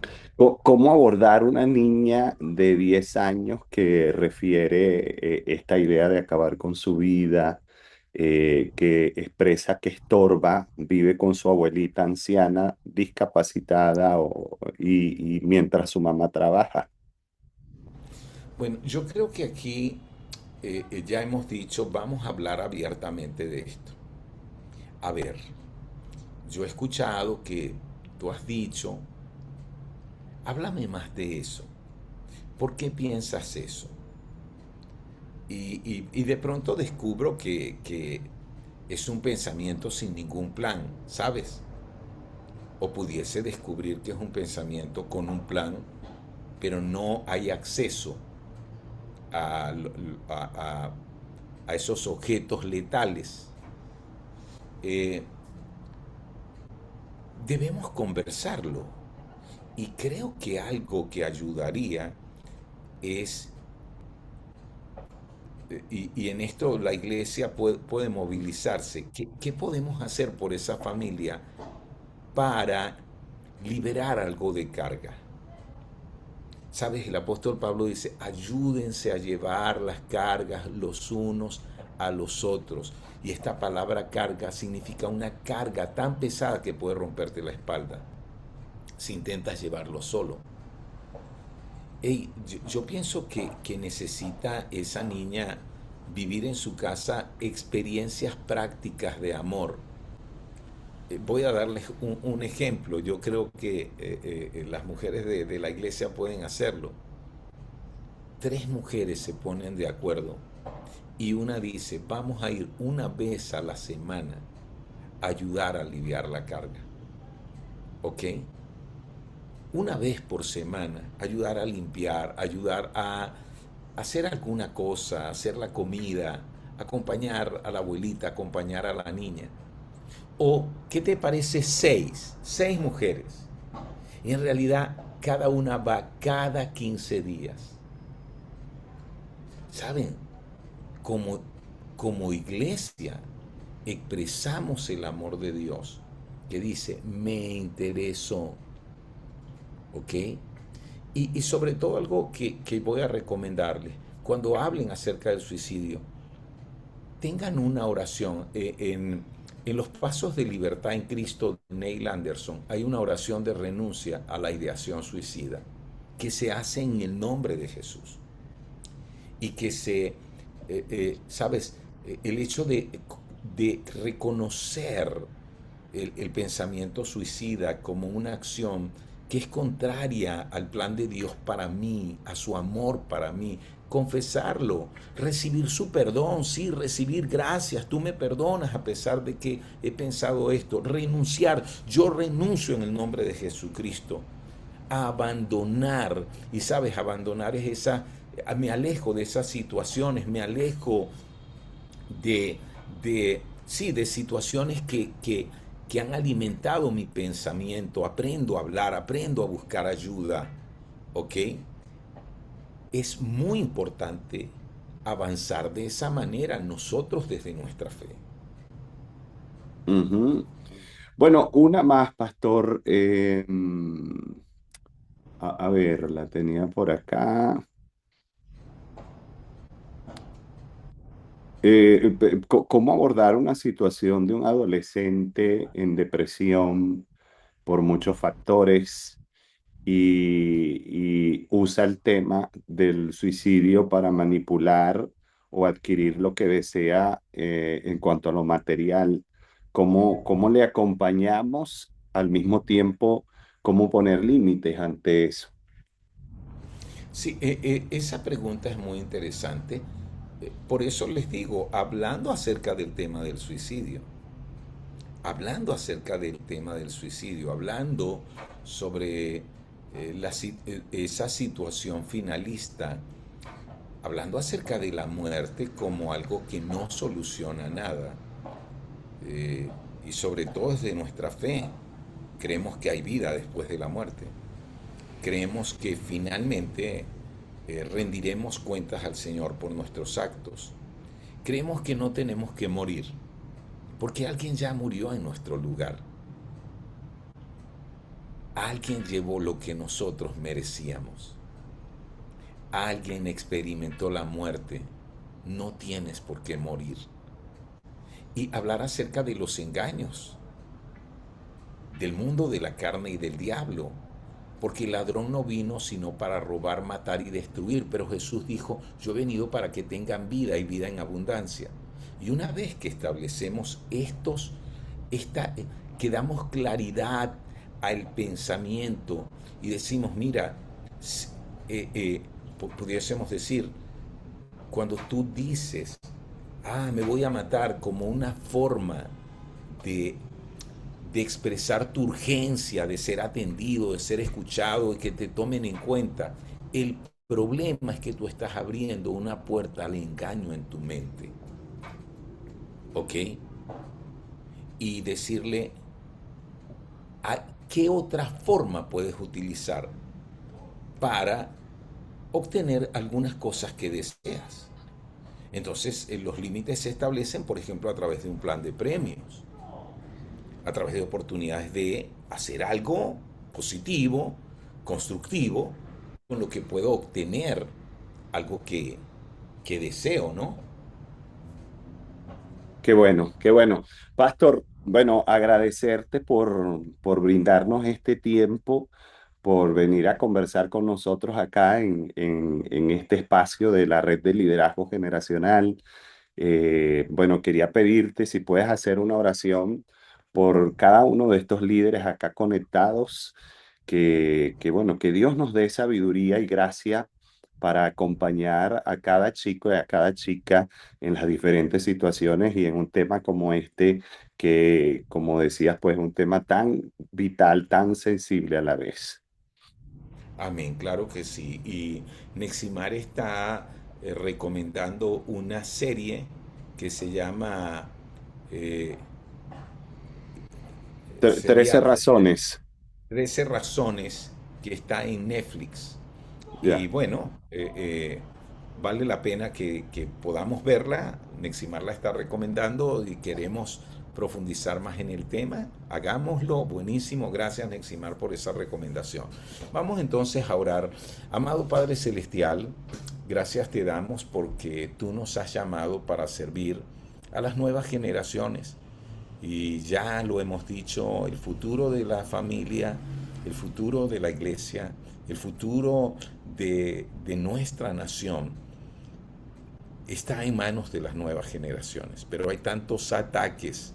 B: ¿Cómo abordar una niña de 10 años que refiere esta idea de acabar con su vida, que expresa que estorba, vive con su abuelita anciana, discapacitada y mientras su mamá trabaja?
A: Bueno, yo creo que aquí ya hemos dicho, vamos a hablar abiertamente de esto. A ver, yo he escuchado que tú has dicho, háblame más de eso. ¿Por qué piensas eso? Y de pronto descubro que es un pensamiento sin ningún plan, ¿sabes? O pudiese descubrir que es un pensamiento con un plan, pero no hay acceso a, a- a esos objetos letales. Eh, debemos conversarlo. Y creo que algo que ayudaría es, y en esto la iglesia puede movilizarse, ¿qué podemos hacer por esa familia para liberar algo de carga? ¿Sabes? El apóstol Pablo dice, ayúdense a llevar las cargas los unos a los otros. Y esta palabra carga significa una carga tan pesada que puede romperte la espalda si intentas llevarlo solo. Hey, yo pienso que necesita esa niña vivir en su casa experiencias prácticas de amor. Voy a darles un ejemplo. Yo creo que las mujeres de la iglesia pueden hacerlo. Tres mujeres se ponen de acuerdo y una dice, vamos a ir una vez a la semana a ayudar a aliviar la carga. ¿Ok? Una vez por semana, ayudar a limpiar, ayudar a hacer alguna cosa, hacer la comida, acompañar a la abuelita, acompañar a la niña. O, ¿qué te parece seis mujeres? Y en realidad, cada una va cada 15 días. ¿Saben? Como, como iglesia, expresamos el amor de Dios, que dice, me interesó. ¿Ok? Y sobre todo algo que voy a recomendarles, cuando hablen acerca del suicidio, tengan una oración. En los pasos de libertad en Cristo de Neil Anderson hay una oración de renuncia a la ideación suicida que se hace en el nombre de Jesús y que ¿sabes? El hecho de reconocer el pensamiento suicida como una acción que es contraria al plan de Dios para mí, a su amor para mí, confesarlo, recibir su perdón, sí, recibir gracias, tú me perdonas a pesar de que he pensado esto, renunciar, yo renuncio en el nombre de Jesucristo, a abandonar, y sabes, abandonar es me alejo de esas situaciones, me alejo de, sí, de situaciones que han alimentado mi pensamiento, aprendo a hablar, aprendo a buscar ayuda, ¿ok? Es muy importante avanzar de esa manera nosotros desde nuestra fe.
B: Ujú. Bueno, una más, pastor. A ver, la tenía por acá. ¿Cómo abordar una situación de un adolescente en depresión por muchos factores y usa el tema del suicidio para manipular o adquirir lo que desea en cuanto a lo material? ¿Cómo le acompañamos al mismo tiempo? ¿Cómo poner límites ante eso?
A: Sí, esa pregunta es muy interesante. Por eso les digo, hablando acerca del tema del suicidio, hablando acerca del tema del suicidio, hablando sobre esa situación finalista, hablando acerca de la muerte como algo que no soluciona nada, eh, y sobre todo desde nuestra fe, creemos que hay vida después de la muerte, creemos que finalmente rendiremos cuentas al Señor por nuestros actos, creemos que no tenemos que morir, porque alguien ya murió en nuestro lugar. Alguien llevó lo que nosotros merecíamos. Alguien experimentó la muerte. No tienes por qué morir. Y hablar acerca de los engaños, del mundo de la carne y del diablo. Porque el ladrón no vino sino para robar, matar y destruir. Pero Jesús dijo, yo he venido para que tengan vida y vida en abundancia. Y una vez que establecemos que damos claridad al pensamiento y decimos, mira, pudiésemos decir, cuando tú dices, me voy a matar como una forma de, de expresar tu urgencia, de ser atendido, de ser escuchado y que te tomen en cuenta, el problema es que tú estás abriendo una puerta al engaño en tu mente. ¿Ok? Y decirle, ¿qué otra forma puedes utilizar para obtener algunas cosas que deseas? Entonces, los límites se establecen, por ejemplo, a través de un plan de premios, a través de oportunidades de hacer algo positivo, constructivo, con lo que puedo obtener algo que deseo, ¿no?
B: Qué bueno, qué bueno. Pastor, bueno, agradecerte por brindarnos este tiempo, por venir a conversar con nosotros acá en este espacio de la Red de Liderazgo Generacional. Bueno, quería pedirte si puedes hacer una oración por cada uno de estos líderes acá conectados, bueno, que Dios nos dé sabiduría y gracia para acompañar a cada chico y a cada chica en las diferentes situaciones y en un tema como este, que, como decías, pues un tema tan vital, tan sensible a la vez.
A: Amén, claro que sí. Y Neximar está recomendando una serie que se llama eh,
B: 13
A: sería
B: razones,
A: 13 razones, que está en Netflix. Y
B: ya.
A: bueno, vale la pena que podamos verla. Neximar la está recomendando y queremos profundizar más en el tema. Hagámoslo. Buenísimo. Gracias, Neximar, por esa recomendación. Vamos entonces a orar. Amado Padre Celestial, gracias te damos porque tú nos has llamado para servir a las nuevas generaciones. Y ya lo hemos dicho, el futuro de la familia, el futuro de la iglesia, el futuro de nuestra nación está en manos de las nuevas generaciones. Pero hay tantos ataques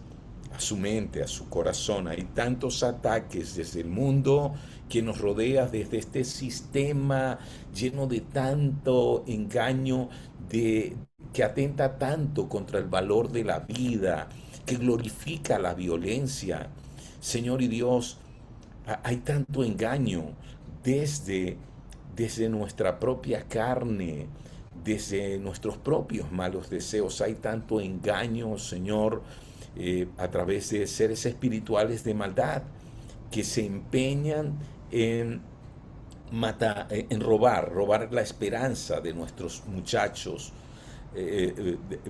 A: a su mente, a su corazón, hay tantos ataques desde el mundo que nos rodea, desde este sistema lleno de tanto engaño, que atenta tanto contra el valor de la vida, que glorifica la violencia. Señor y Dios, hay tanto engaño desde, desde nuestra propia carne, desde nuestros propios malos deseos. Hay tanto engaño, Señor, a través de seres espirituales de maldad que se empeñan en en robar la esperanza de nuestros muchachos,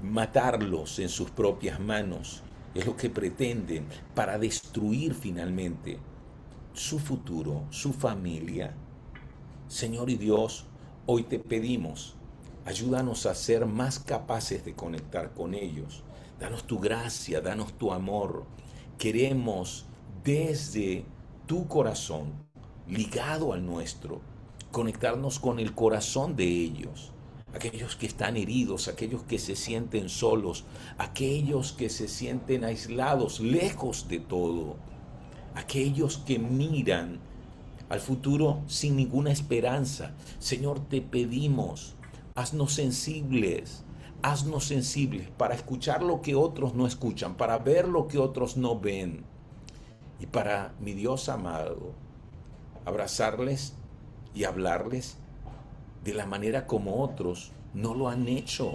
A: matarlos en sus propias manos. Es lo que pretenden para destruir finalmente su futuro, su familia. Señor y Dios, hoy te pedimos, ayúdanos a ser más capaces de conectar con ellos. Danos tu gracia, danos tu amor. Queremos desde tu corazón, ligado al nuestro, conectarnos con el corazón de ellos. Aquellos que están heridos, aquellos que se sienten solos, aquellos que se sienten aislados, lejos de todo, aquellos que miran al futuro sin ninguna esperanza. Señor, te pedimos, haznos sensibles para escuchar lo que otros no escuchan, para ver lo que otros no ven y para, mi Dios amado, abrazarles y hablarles de la manera como otros no lo han hecho.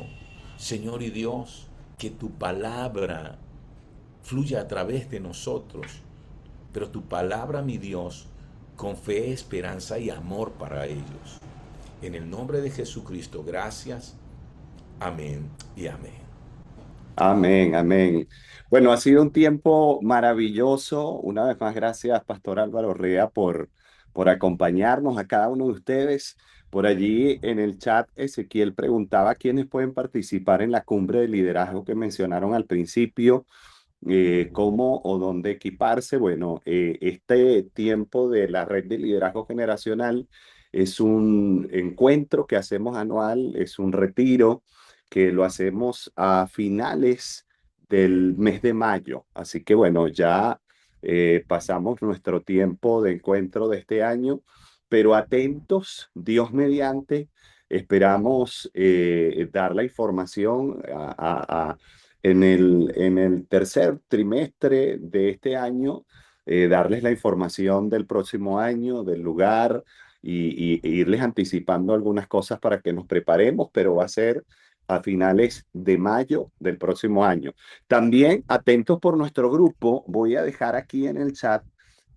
A: Señor y Dios, que tu palabra fluya a través de nosotros, pero tu palabra, mi Dios, con fe, esperanza y amor para ellos. En el nombre de Jesucristo, gracias. Amén y amén.
B: Amén, amén. Bueno, ha sido un tiempo maravilloso. Una vez más, gracias, Pastor Álvaro Rea, por acompañarnos a cada uno de ustedes. Por allí en el chat, Ezequiel preguntaba quiénes pueden participar en la cumbre de liderazgo que mencionaron al principio, cómo o dónde equiparse. Bueno, este tiempo de la red de liderazgo generacional es un encuentro que hacemos anual, es un retiro que lo hacemos a finales del mes de mayo. Así que bueno, ya pasamos nuestro tiempo de encuentro de este año, pero atentos, Dios mediante, esperamos dar la información en el tercer trimestre de este año, darles la información del próximo año, del lugar e irles anticipando algunas cosas para que nos preparemos, pero va a ser a finales de mayo del próximo año. También atentos por nuestro grupo, voy a dejar aquí en el chat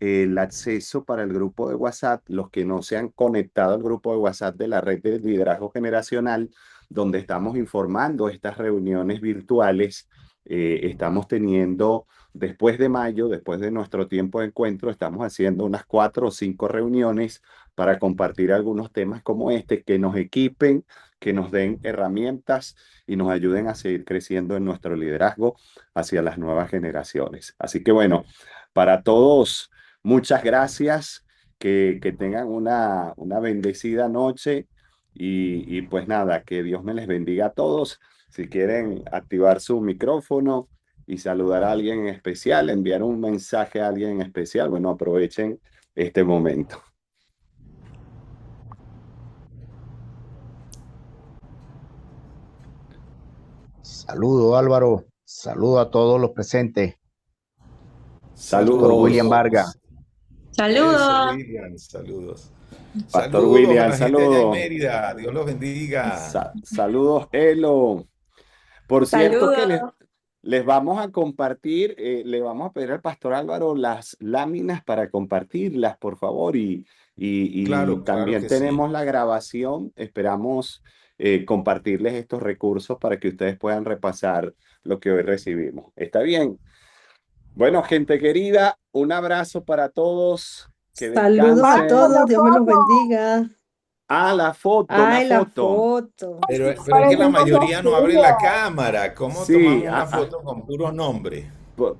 B: el acceso para el grupo de WhatsApp, los que no se han conectado al grupo de WhatsApp de la red de liderazgo generacional, donde estamos informando estas reuniones virtuales. Estamos teniendo, después de mayo, después de nuestro tiempo de encuentro, estamos haciendo unas 4 o 5 reuniones para compartir algunos temas como este, que nos equipen, que nos den herramientas y nos ayuden a seguir creciendo en nuestro liderazgo hacia las nuevas generaciones. Así que bueno, para todos, muchas gracias, que tengan una bendecida noche y pues nada, que Dios me les bendiga a todos. Si quieren activar su micrófono y saludar a alguien en especial, enviar un mensaje a alguien en especial, bueno, aprovechen este momento.
C: Saludo Álvaro, saludo a todos los presentes. Pastor William
B: Saludos,
C: Vargas.
A: Eso,
D: Saludos.
A: William, saludos.
B: Pastor
A: Saludos a
B: William,
A: la gente allá en
B: saludos.
A: Mérida. Dios los bendiga.
B: Saludos, Elo. Por cierto que
D: Saludos.
B: les vamos a compartir, le vamos a pedir al Pastor Álvaro las láminas para compartirlas, por favor, y
A: Claro, claro
B: también
A: que sí.
B: tenemos la grabación. Esperamos compartirles estos recursos para que ustedes puedan repasar lo que hoy recibimos. ¿Está bien? Bueno, gente querida, un abrazo para todos. Que
D: Saludos a
B: descansen.
D: todos. Dios me los bendiga.
B: Ah, la foto, la
D: Ay, la
B: foto.
D: foto.
A: Pero es que la mayoría no abre la cámara. ¿Cómo
B: Sí,
A: tomamos una foto con puros nombres?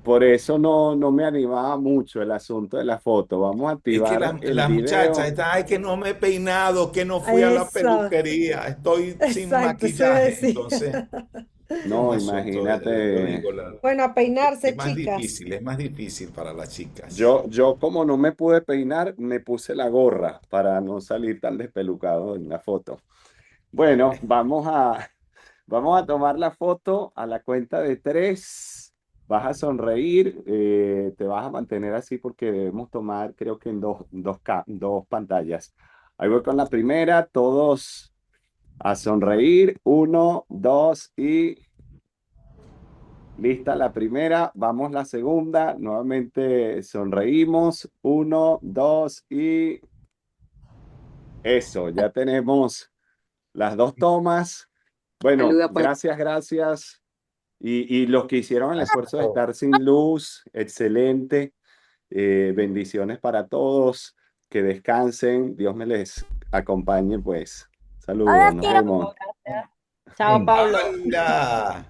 B: por eso no me animaba mucho el asunto de la foto. Vamos a
A: Es que
B: activar el
A: las muchachas
B: video.
A: están, ay, que no me he peinado, que no fui a la
D: Eso.
A: peluquería, estoy sin
D: Exacto, eso iba a
A: maquillaje.
D: decir.
A: Entonces, es un
B: No,
A: asunto, yo
B: imagínate.
A: digo,
D: Bueno, a peinarse, chicas.
A: es más difícil para las chicas.
B: Yo como no me pude peinar, me puse la gorra para no salir tan despelucado en la foto. Bueno, vamos a tomar la foto a la cuenta de 3. Vas a sonreír, te vas a mantener así porque debemos tomar, creo que en dos pantallas. Ahí voy con la primera, todos a sonreír. 1, 2 y lista la primera. Vamos la segunda. Nuevamente sonreímos. 1, 2 y eso, ya tenemos las 2 tomas. Bueno,
D: Saluda, pues.
B: gracias. Y los que hicieron el esfuerzo de estar sin luz, excelente. Bendiciones para todos. Que descansen. Dios me les acompañe, pues. Saludos, nos vemos.
D: Chao, Pablo.
A: Hola,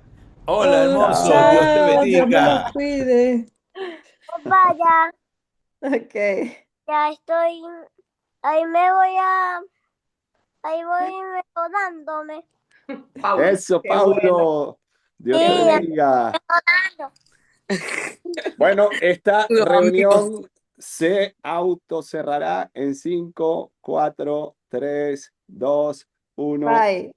A: hola hermoso,
B: Chao.
A: Dios te
D: Chao, Dios me los
A: bendiga.
D: cuide.
E: Vaya,
D: Ok.
E: ya estoy, ahí voy rodándome.
B: Eso,
D: Qué
B: Paulo. Dios te
E: Sí,
B: bendiga. Bueno, esta
D: Los
B: reunión se autocerrará en 5, 4, 3, 2, 1.
D: Bye.